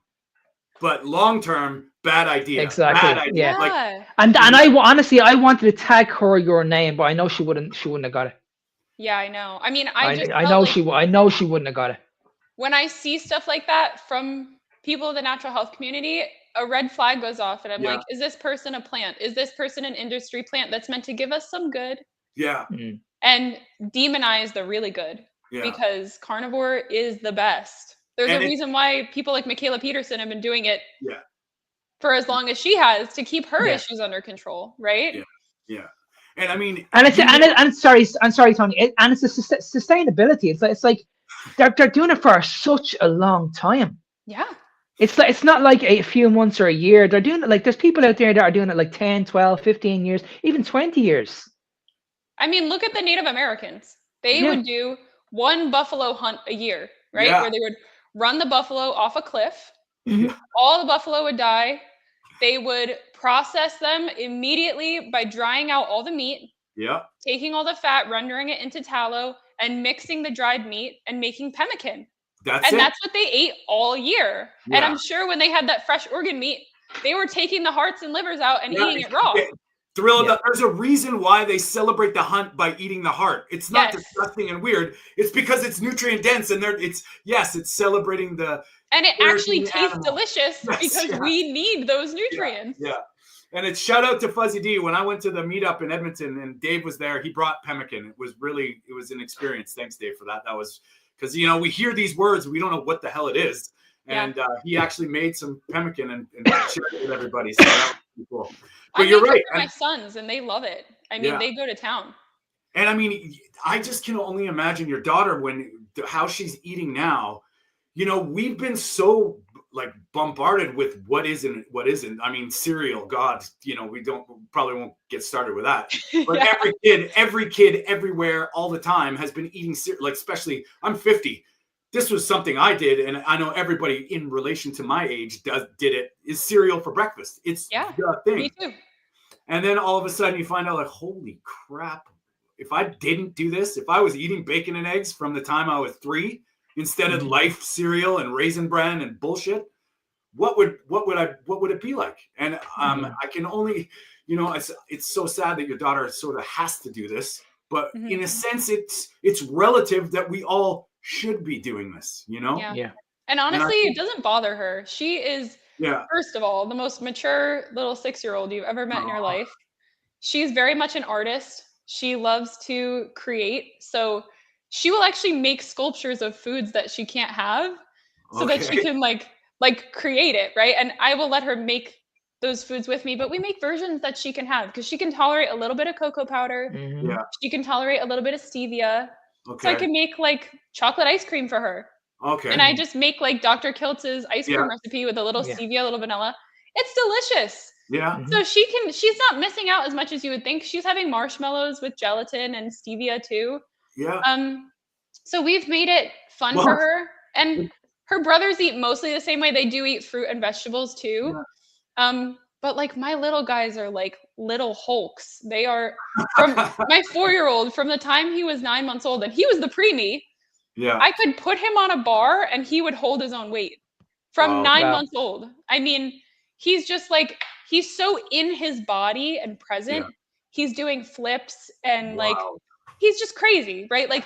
but long term, bad idea. Exactly. Bad idea. Yeah. Like, and I honestly, I wanted to tag her your name, but I know she wouldn't have got it. Yeah, I know. I mean, I know she wouldn't have got it. When I see stuff like that from people in the natural health community, a red flag goes off, and I'm like, is this person a plant? Is this person an industry plant that's meant to give us some good? Yeah. And demonize the really good, because carnivore is the best. There's a reason why people like Michaela Peterson have been doing it for as long as she has, to keep her issues under control, right? Yeah. And I mean, sorry, Tony, and it's a sustainability. It's like they're doing it for such a long time. Yeah. It's not like a few months or a year. They're doing it like, there's people out there that are doing it like 10, 12, 15 years, even 20 years. I mean, look at the Native Americans. They would do one buffalo hunt a year, right? Where they would run the buffalo off a cliff. All the buffalo would die. They would process them immediately by drying out all the meat, taking all the fat, rendering it into tallow, and mixing the dried meat and making pemmican. That's what they ate all year. Yeah. And I'm sure when they had that fresh organ meat, they were taking the hearts and livers out and eating it raw. There's a reason why they celebrate the hunt by eating the heart. It's not disgusting and weird. It's because it's nutrient dense, and it's celebrating the. And it actually tastes delicious because we need those nutrients. Yeah. And it's shout out to Fuzzy D. When I went to the meetup in Edmonton and Dave was there, he brought pemmican. It was an experience. Thanks, Dave, for that. That was because, we hear these words, we don't know what the hell it is. And he actually made some pemmican and shared it with everybody. So that was cool. But you're right. My sons, and they love it. I mean, they go to town. And I mean, I just can only imagine your daughter how she's eating now. We've been so bombarded with what isn't. I mean, cereal, God, we probably won't get started with that. But every kid, everywhere, all the time has been eating cereal. Like, especially, I'm 50. this was something I did, and I know everybody in relation to my age did it, is cereal for breakfast. It's the thing. Me too. And then all of a sudden you find out, like, holy crap, if I didn't do this, if I was eating bacon and eggs from the time I was 3 instead of Life cereal and Raisin Bran and bullshit, what would it be like? And I can only, it's so sad that your daughter sort of has to do this, but in a sense, it's relative that we all should be doing this, Yeah. And honestly, it doesn't bother her. She is, first of all, the most mature little 6-year-old you've ever met in your life. She's very much an artist. She loves to create. So she will actually make sculptures of foods that she can't have so that she can like create it, right? And I will let her make those foods with me, but we make versions that she can have because she can tolerate a little bit of cocoa powder. She can tolerate a little bit of stevia. So I can make like chocolate ice cream for her. And I just make like Dr. Kiltz's ice cream recipe with a little stevia, a little vanilla. It's delicious. So she's not missing out as much as you would think. She's having marshmallows with gelatin and stevia too. So we've made it fun for her. And her brothers eat mostly the same way. They do eat fruit and vegetables too. But like my little guys are like little hulks. They are from my 4-year-old from the time he was 9 months old, and he was the preemie. I could put him on a bar and he would hold his own weight from 9 months old. I mean, he's just like, he's so in his body and present. He's doing flips and like, he's just crazy, right? Like,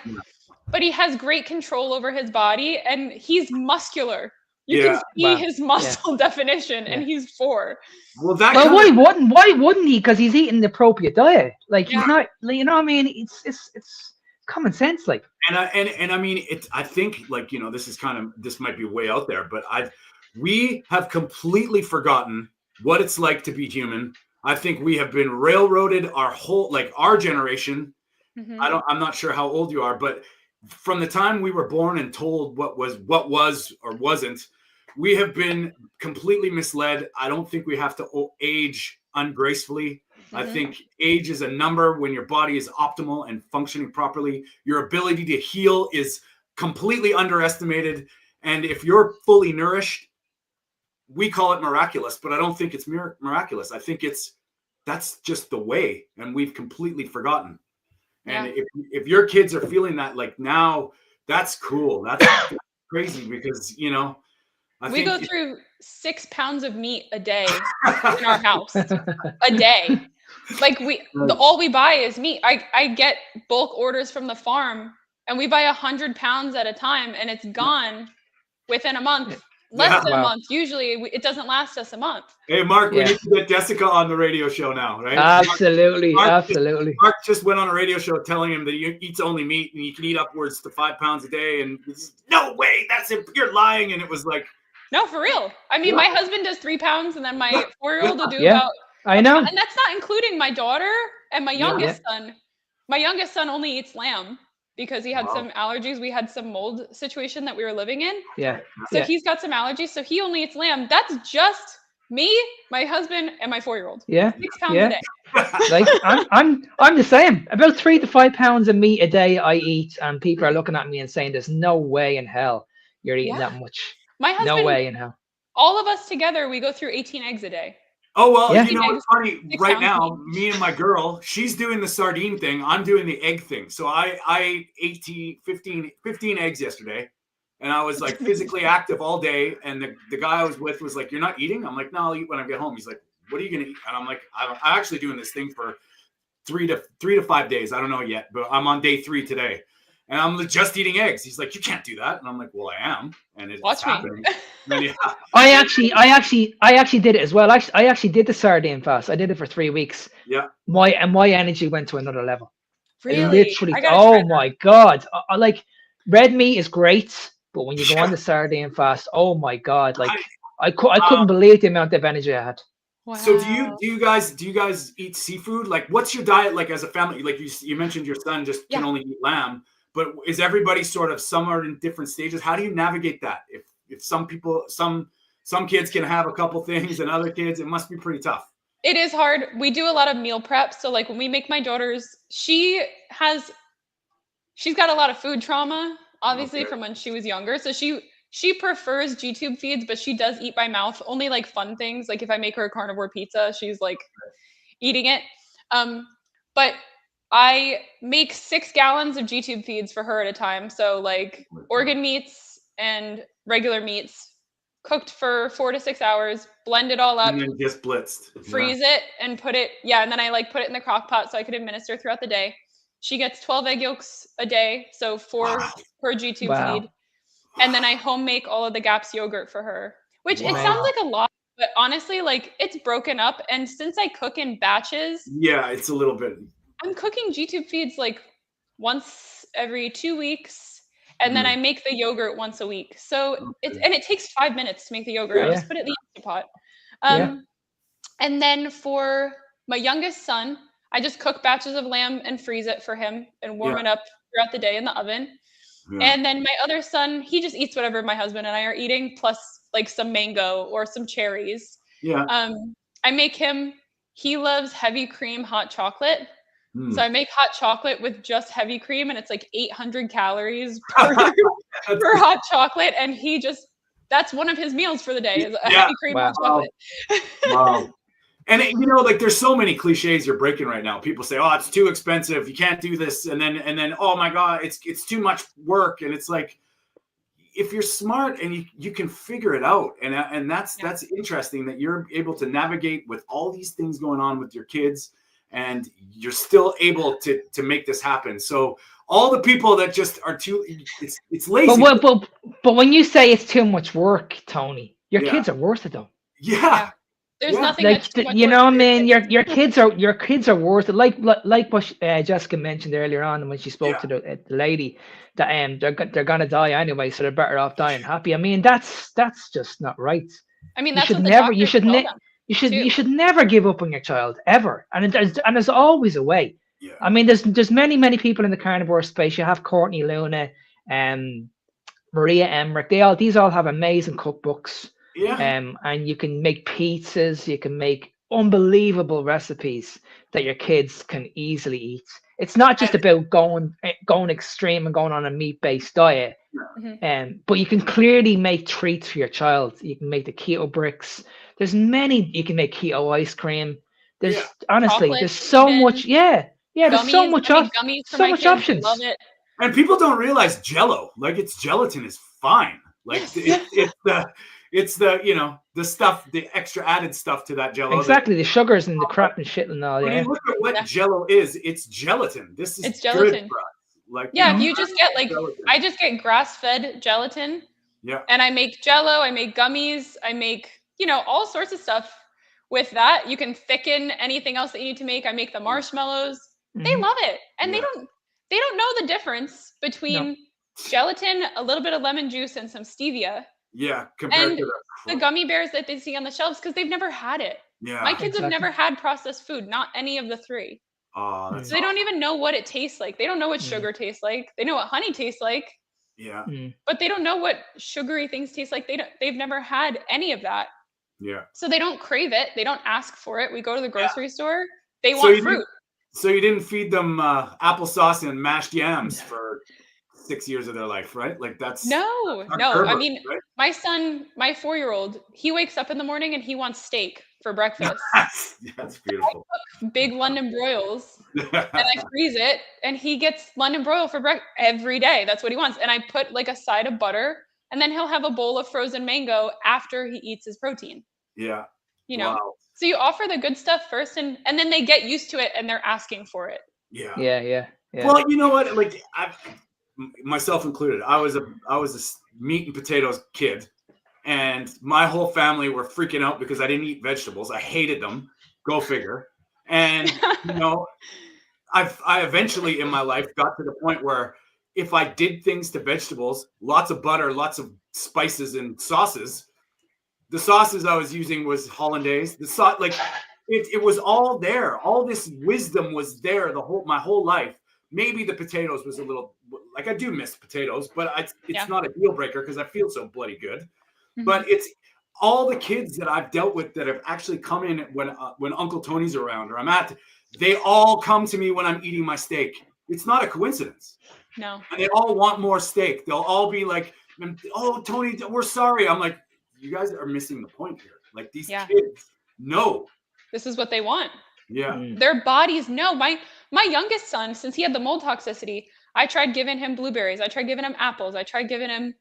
but he has great control over his body and he's muscular. You can see his muscle definition, and he's 4. Well, why wouldn't he? Because he's eating the appropriate diet. Like he's not, you know what I mean? It's common sense, like. And I mean, I think like, this might be way out there, but we have completely forgotten what it's like to be human. I think we have been railroaded our generation. I'm not sure how old you are, but from the time we were born and told what was or wasn't, we have been completely misled. I don't think we have to age ungracefully. I think age is a number when your body is optimal and functioning properly. Your ability to heal is completely underestimated. And if you're fully nourished, we call it miraculous, but I don't think it's miraculous. I think that's just the way, and we've completely forgotten. And if your kids are feeling that, like now, that's cool. That's crazy because, we go through 6 pounds of meat a day in our house. A day. Like all we buy is meat. I get bulk orders from the farm and we buy 100 pounds at a time and it's gone within a month. Less than a month. Usually it doesn't last us a month. Hey, Mark, we need to get Jessica on the radio show now, right? Absolutely. Mark just went on a radio show telling him that he eats only meat and he can eat upwards to 5 pounds a day. And no way, that's it. You're lying. And it was like, no, for real. I mean, my husband does 3 pounds and then my 4-year-old will do about. I know. And that's not including my daughter and my youngest son. My youngest son only eats lamb because he had some allergies. We had some mold situation that we were living in. So he's got some allergies. So he only eats lamb. That's just me, my husband, and my 4-year-old. 6 pounds a day. Like I'm the same. About 3 to 5 pounds of meat a day I eat, and people are looking at me and saying, "There's no way in hell you're eating that much." My husband, no way in hell. All of us together, we go through 18 eggs a day. Oh, well, it's funny. Right now, me and my girl, she's doing the sardine thing. I'm doing the egg thing. So I ate 15 eggs yesterday. And I was like physically active all day. And the guy I was with was like, "You're not eating?" I'm like, "No, I'll eat when I get home." He's like, "What are you going to eat?" And I'm like, I'm actually doing this thing for 3 to 5 days. I don't know yet, but I'm on day 3 today. And I'm just eating eggs. He's like, "You can't do that." And I'm like, "Well, I am." And it's happening. And I actually did it as well. I actually did the sardine fast. I did it for 3 weeks. My energy went to another level. Really? Literally. Oh my God. Like red meat is great, but when you go on the sardine fast, oh my God. Like I couldn't believe the amount of energy I had. Wow. So do you guys eat seafood? Like what's your diet like as a family? Like you mentioned your son just can only eat lamb. But is everybody sort of somewhere in different stages? How do you navigate that? If some people, some kids can have a couple things and other kids, it must be pretty tough. It is hard. We do a lot of meal prep. So like when we make my daughter's, she's got a lot of food trauma. obviously Okay. from when she was younger. So she prefers G-tube feeds, but she does eat by mouth. Only like fun things. Like if I make her a carnivore pizza, she's like eating it. But I make 6 gallons of G-tube feeds for her at a time. So like organ meats and regular meats, cooked for 4 to 6 hours, blend it all up, And then just blitzed. freeze it, and put it. Yeah, and then I like put it in the crock pot so I could administer throughout the day. She gets 12 egg yolks a day, so 4 Wow. per G-tube Wow. feed. And then I home make all of the GAPS yogurt for her, which it Wow. sounds like a lot, but honestly, like it's broken up. And since I cook in batches, Yeah, it's a little bit. I'm cooking G-tube feeds like once every 2 weeks, and then I make the yogurt once a week. So it takes 5 minutes to make the yogurt. I Yeah. just put it in the Instapot. Yeah. And then for my youngest son, I just cook batches of lamb and freeze it for him and warm it up throughout the day in the oven. Yeah. And then my other son, he just eats whatever my husband and I are eating, plus like some mango or some cherries. Yeah. I make him, he loves heavy cream hot chocolate. So I make hot chocolate with just heavy cream, and it's like 800 calories per hot chocolate. And he just, that's one of his meals for the day is a heavy cream hot chocolate. Wow. And you know, like there's so many cliches you're breaking right now. People say, "Oh, it's too expensive. You can't do this." And then, "Oh my God, it's too much work." And it's like, if you're smart and you can figure it out, and that's interesting that you're able to navigate with all these things going on with your kids, and you're still able to make this happen. So all the people that just are too, it's lazy. But when you say it's too much work, Tony, your kids are worth it though. Yeah. There's nothing like that's too much you work know what I for mean. kids. Your kids are worth it. Like what Jessica mentioned earlier on when she spoke to the lady that they're gonna die anyway, so they're better off dying happy. I mean that's just not right. I mean, You that's should what the never. doctors tell them. You should never give up on your child ever, and there's always a way. Yeah. I mean, there's many people in the carnivore space. You have Courtney Luna, Maria Emmerich. These all have amazing cookbooks. Yeah. And you can make pizzas. You can make unbelievable recipes that your kids can easily eat. It's not just about going extreme and going on a meat-based diet. But you can clearly make treats for your child. You can make the keto bricks. There's many. You can make keto ice cream. There's honestly, Chocolate, there's so much. There's so gummies. I mean, gummies for so my much kids. options. They love it. And people don't realize Jello, like it's gelatin is fine. Like it's the you know the stuff, the extra added stuff to that Jello. Exactly, the sugars and the crap and shit and all. When you look at what Jello is, it's gelatin. This is it's gelatin. Good for us. Like if you just get like gelatin. I just get grass-fed gelatin. Yeah. And I make Jello. I make gummies. I make all sorts of stuff with that. You can thicken anything else that you need to make. I make the marshmallows. They love it, and they don't know the difference between gelatin, a little bit of lemon juice, and some stevia. Yeah, compared to the gummy bears that they see on the shelves because they've never had it. Yeah, my kids have never had processed food, not any of the 3. Oh, that's so they don't even know what it tastes like. They don't know what sugar tastes like. They know what honey tastes like. Yeah. But they don't know what sugary things taste like. They've never had any of that. Yeah. So they don't crave it. They don't ask for it. We go to the grocery store. They want fruit. So you didn't feed them applesauce and mashed yams for 6 years of their life, right? Like that's no. I mean, right? my son, my 4-year-old, he wakes up in the morning and he wants steak for breakfast. That's beautiful. I cook big London broils and I freeze it, and he gets London broil for breakfast every day. That's what he wants. And I put like a side of butter, and then he'll have a bowl of frozen mango after he eats his protein. Yeah. Wow. So you offer the good stuff first, and then they get used to it and they're asking for it. Yeah. Well, you know what? Like myself included, I was a meat and potatoes kid, and my whole family were freaking out because I didn't eat vegetables. I hated them. Go figure. And I eventually in my life got to the point where if I did things to vegetables, lots of butter, lots of spices and sauces. The sauces I was using was hollandaise. It was all there. All this wisdom was there my whole life. Maybe the potatoes was a little like I do miss potatoes, but it's not a deal breaker because I feel so bloody good. But it's all the kids that I've dealt with that have actually come in when Uncle Tony's around or I'm at. They all come to me when I'm eating my steak. It's not a coincidence. No. And they all want more steak. They'll all be like, oh, Tony, we're sorry. I'm like, you guys are missing the point here. Like these kids know. This is what they want. Yeah. Their bodies know. My youngest son, since he had the mold toxicity, I tried giving him blueberries. I tried giving him apples. I tried giving him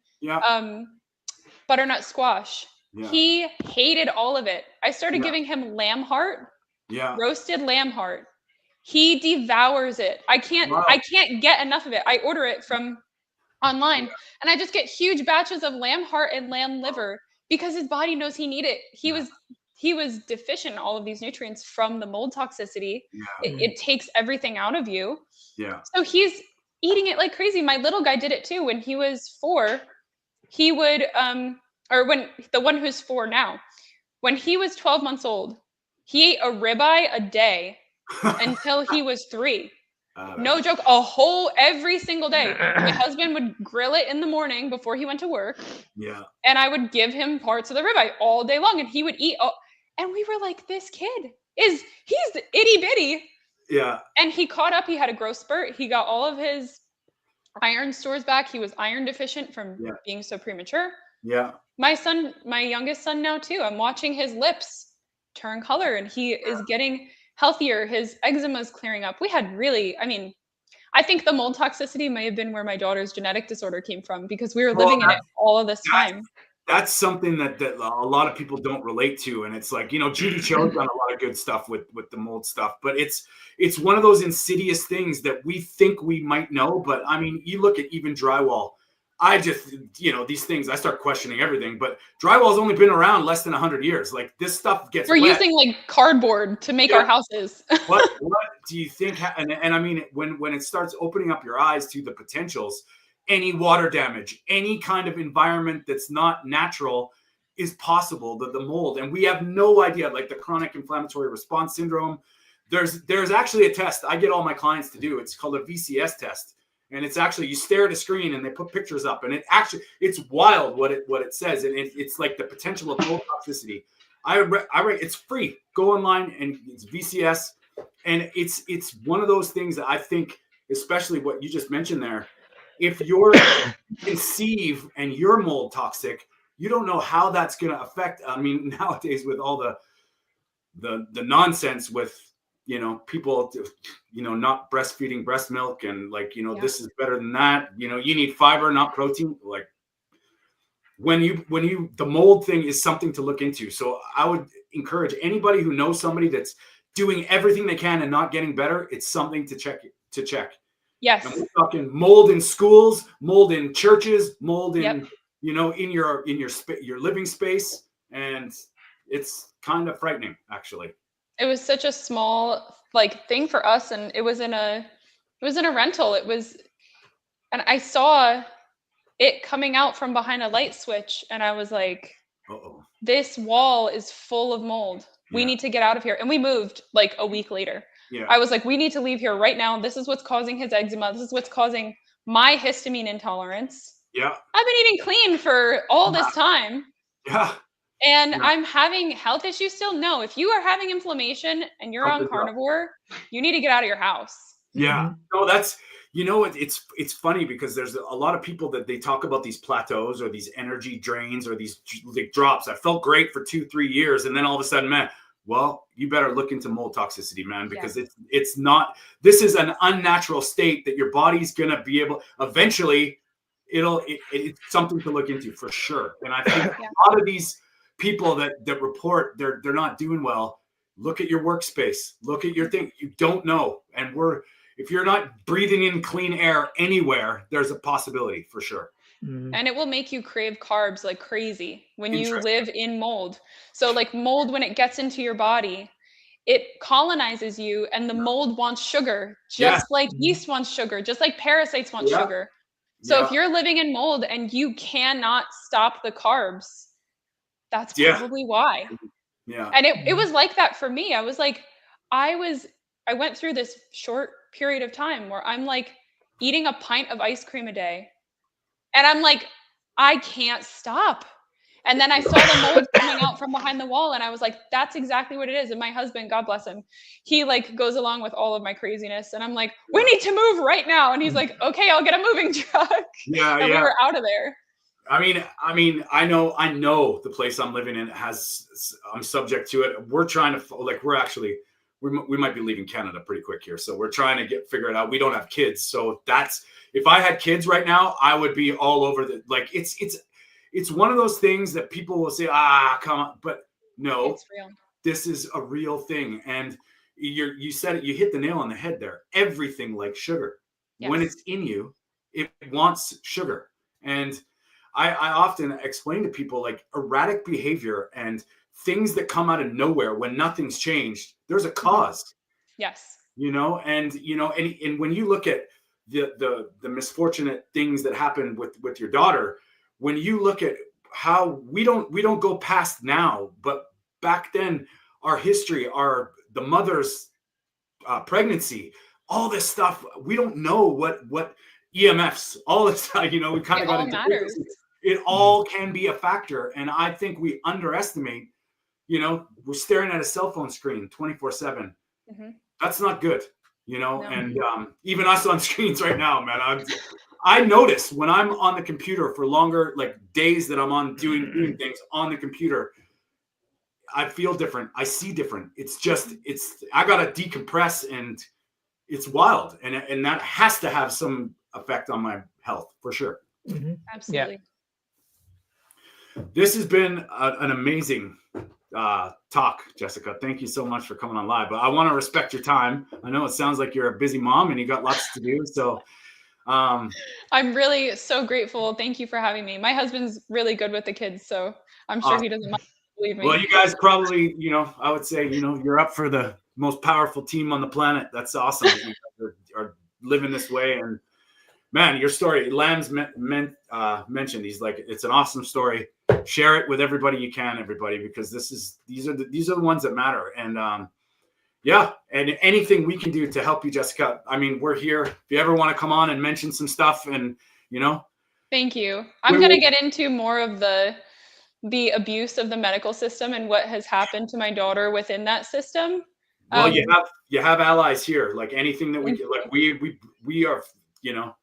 butternut squash. Yeah. He hated all of it. I started giving him lamb heart. Yeah. Roasted lamb heart. He devours it. I can't get enough of it. I order it from online and I just get huge batches of lamb heart and lamb liver because his body knows he needs it. He was deficient in all of these nutrients from the mold toxicity. It takes everything out of you. Yeah. So he's eating it like crazy. My little guy did it too. When he was 4, he would or when the one who's 4 now, when he was 12 months old, he ate a ribeye a day until he was 3. No joke, every single day. My husband would grill it in the morning before he went to work. Yeah. And I would give him parts of the ribeye all day long and he would eat. And we were like, this kid he's itty bitty. Yeah. And he caught up. He had a growth spurt. He got all of his iron stores back. He was iron deficient from being so premature. Yeah. My youngest son now too, I'm watching his lips turn color and he is getting healthier. His eczema is clearing up. We had I think the mold toxicity may have been where my daughter's genetic disorder came from because we were living in it all of this time. That's something that a lot of people don't relate to. And it's like, Judy Cho's done a lot of good stuff with the mold stuff, but it's one of those insidious things that we think we might know. But you look at even drywall. I just, these things, I start questioning everything, but drywall's only been around less than 100 years. Like this stuff gets We're using like cardboard to make our houses. what do you think? And when it starts opening up your eyes to the potentials, any water damage, any kind of environment that's not natural is possible, the mold. And we have no idea, like the chronic inflammatory response syndrome. There's actually a test I get all my clients to do. It's called a VCS test. And it's actually, you stare at a screen and they put pictures up and it's wild what it says. And it's like the potential of mold toxicity. It's free. Go online and it's VCS. And it's one of those things that I think, especially what you just mentioned there, if you're conceive and you're mold toxic, you don't know how that's going to affect. Nowadays with all the nonsense with, people, not breastfeeding breast milk and this is better than that. You need fiber, not protein. Like the mold thing is something to look into. So I would encourage anybody who knows somebody that's doing everything they can and not getting better. It's something to check. Yes. And we're talking mold in schools, mold in churches, mold in, in your living space. And it's kind of frightening, actually. It was such a small thing for us. And it was in a rental. And I saw it coming out from behind a light switch. And I was like, this wall is full of mold. We need to get out of here. And we moved a week later. Yeah. I was like, we need to leave here right now. This is what's causing his eczema. This is what's causing my histamine intolerance. Yeah. I've been eating clean for all this time. Yeah. And I'm having health issues still. No, if you are having inflammation and you're on carnivore, you need to get out of your house. Yeah. No, that's, it's funny because there's a lot of people that they talk about these plateaus or these energy drains or these drops. I felt great for 2-3 years. And then all of a sudden, man, well, you better look into mold toxicity, man, because it's not, this is an unnatural state that your body's going to be able, eventually it's something to look into for sure. And I think a lot of these people that report they're not doing well, look at your workspace, look at your thing. You don't know. And if you're not breathing in clean air anywhere, there's a possibility for sure. And it will make you crave carbs like crazy when you live in mold. So mold, when it gets into your body, it colonizes you and the mold wants sugar, just like yeast wants sugar, just like parasites want sugar. So if you're living in mold and you cannot stop the carbs, that's probably why. Yeah. And it was like that for me. I was like, I went through this short period of time where I'm eating a pint of ice cream a day. And I'm like, I can't stop. And then I saw the mold coming out from behind the wall, and I was like, that's exactly what it is. And my husband, God bless him, he like goes along with all of my craziness. And I'm like, we need to move right now. And he's like, okay, I'll get a moving truck. Yeah, And yeah. we were out of there. I mean, I know the place I'm living in I'm subject to it. We're trying to, like, we might be leaving Canada pretty quick here. So we're trying to figure it out. We don't have kids. So if I had kids right now, I would be all over like, it's one of those things that people will say, come on, but no, It's real. This is a real thing. And you said it, you hit the nail on the head there. Everything like sugar, Yes. when it's in you, it wants sugar. And I often explain to people, like, erratic behavior and things that come out of nowhere when nothing's changed, there's a cause. Yes. And when you look at the misfortunate things that happen with your daughter, when you look at how we don't go past now, but back then, our history, the mother's pregnancy, all this stuff, we don't know what EMFs, all this stuff, we kind of got into matters. It all can be a factor. And I think we underestimate, we're staring at a cell phone screen 24/7. Mm-hmm. That's not good, No. and even us on screens right now, man, I notice when I'm on the computer for longer, like days that I'm on doing things on the computer, I feel different. I see different. I got to decompress, and it's wild. And that has to have some effect on my health for sure. Mm-hmm. Absolutely. Yeah. This has been an amazing talk, Jessica. Thank you so much for coming on live. But I want to respect your time. I know it sounds like you're a busy mom and you got lots to do. So I'm really so grateful. Thank you for having me. My husband's really good with the kids, so I'm sure he doesn't mind. Believe me. Well, you guys probably, I would say, you're up for the most powerful team on the planet. That's awesome that you guys are living this way. And man, your story, Lamb's mentioned, he's like, it's an awesome story. Share it with everybody you can, because these are the ones that matter. And and anything we can do to help you, Jessica. I mean, we're here. If you ever want to come on and mention some stuff, and Thank you. I'm going to get into more of the abuse of the medical system and what has happened to my daughter within that system. Well, you have allies here. Like anything that we like, we are.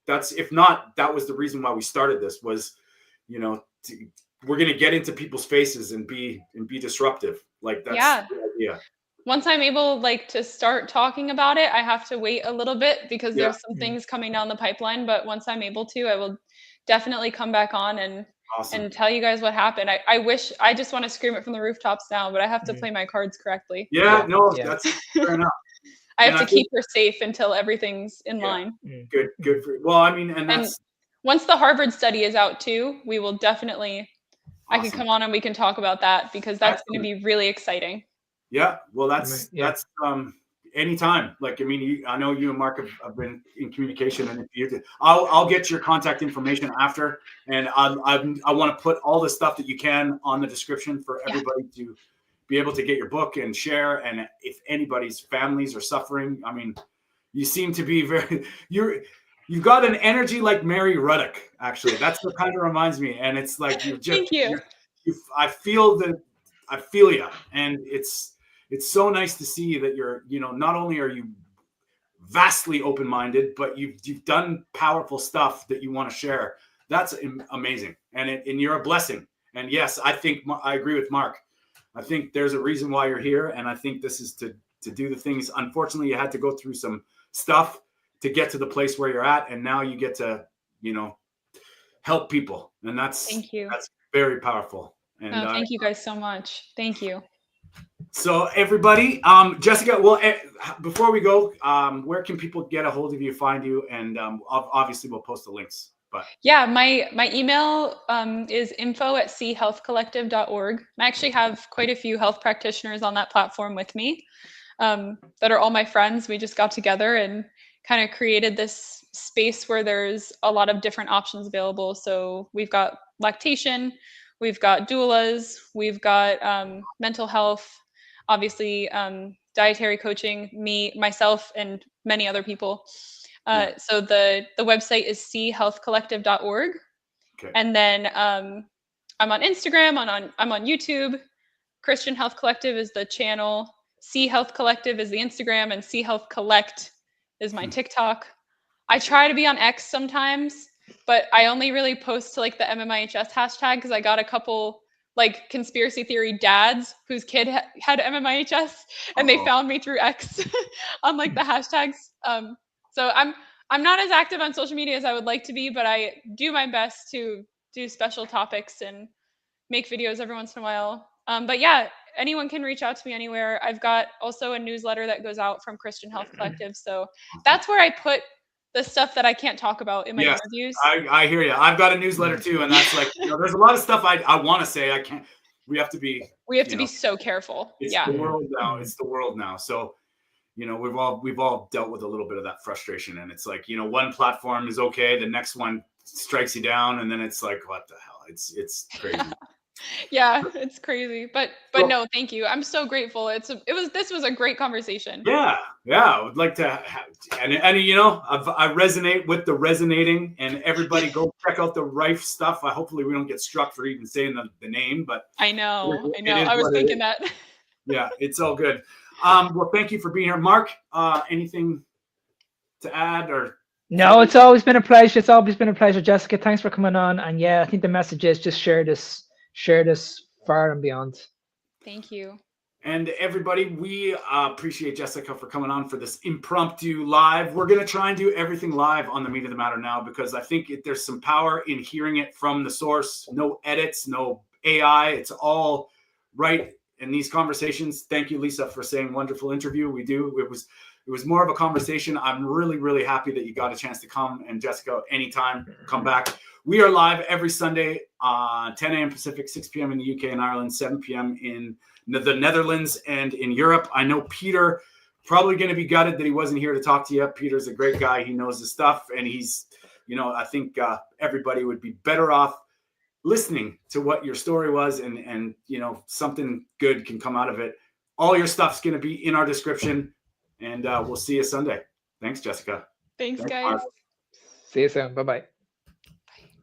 That's, if not, that was the reason why we started this. Was we're going to get into people's faces and be disruptive. Like that's the idea. Once I'm able to start talking about it, I have to wait a little bit because there's some things coming down the pipeline. But once I'm able to, I will definitely come back on and tell you guys what happened. I just want to scream it from the rooftops now, but I have to play my cards correctly. That's fair enough. I have to keep her safe until everything's in line. Good for you. Well, I mean, and once the Harvard study is out too, we will definitely, I can come on and we can talk about that because that's going to be really exciting. Yeah. Well, that's anytime. Like, I mean, I know you and Mark have been in communication, and I'll get your contact information after, and I want to put all the stuff that you can on the description for everybody to be able to get your book and share. And if anybody's families are suffering, I mean, you seem to be you've got an energy like Mary Ruddock, actually. That's what kind of reminds me. And it's like, thank you. I feel you. And it's so nice to see that you're, not only are you vastly open-minded, but you've done powerful stuff that you want to share. That's amazing. And you're a blessing. And yes, I think I agree with Mark. I think there's a reason why you're here. And I think this is to do the things. Unfortunately, you had to go through some stuff to get to the place where you're at. And now you get to, help people. And that's very powerful. And thank you guys so much. Thank you. So everybody, Jessica, well, before we go, where can people get a hold of you, find you? And obviously we'll post the links. But yeah, my email is info@chealthcollective.org. I actually have quite a few health practitioners on that platform with me that are all my friends. We just got together and kind of created this space where there's a lot of different options available. So we've got lactation, we've got doulas, we've got mental health, obviously dietary coaching, myself, and many other people. So the website is chealthcollective.org. Okay. And then I'm on Instagram, I'm on YouTube. Christian Health Collective is the channel. C Health Collective is the Instagram, and C Health Collect is my TikTok. I try to be on X sometimes, but I only really post to like the MMIHS hashtag because I got a couple like conspiracy theory dads whose kid had MMIHS, and they found me through X on like the hashtags. So I'm not as active on social media as I would like to be, but I do my best to do special topics and make videos every once in a while. But yeah, anyone can reach out to me anywhere. I've got also a newsletter that goes out from Christian Health Collective. So that's where I put the stuff that I can't talk about in my interviews. I hear you. I've got a newsletter too. And that's like, there's a lot of stuff I want to say. I can't, we have to be so careful. It's the world now. It's the world now. So, we've all dealt with a little bit of that frustration, and it's like, one platform is okay. The next one strikes you down. And then it's like, what the hell? It's crazy. Yeah, it's crazy, but no, thank you. I'm so grateful. This was a great conversation. Yeah. I would like to, I resonate with the resonating, and everybody go check out the Rife stuff. Hopefully we don't get struck for even saying the name, but I know. I was thinking that. Yeah, it's all good. Well, thank you for being here, Mark. Anything to add or? No, it's always been a pleasure. It's always been a pleasure, Jessica. Thanks for coming on. And yeah, I think the message is just share this far and beyond. Thank you. And everybody, we appreciate Jessica for coming on for this impromptu live. We're going to try and do everything live on the Meat of the Matter now, because I think there's some power in hearing it from the source. No edits, no AI. It's all right in these conversations. Thank you, Lisa, for saying wonderful interview. We do. It was more of a conversation. I'm really, really happy that you got a chance to come. And Jessica, anytime, come back. We are live every Sunday, 10 a.m. Pacific, 6 p.m. in the UK and Ireland, 7 p.m. in the Netherlands and in Europe. I know Peter probably going to be gutted that he wasn't here to talk to you. Peter's a great guy. He knows his stuff. And he's, I think everybody would be better off listening to what your story was, and something good can come out of it. All your stuff's going to be in our description, and we'll see you Sunday. Thanks, Jessica. Thanks guys. Mark. See you soon. Bye-bye.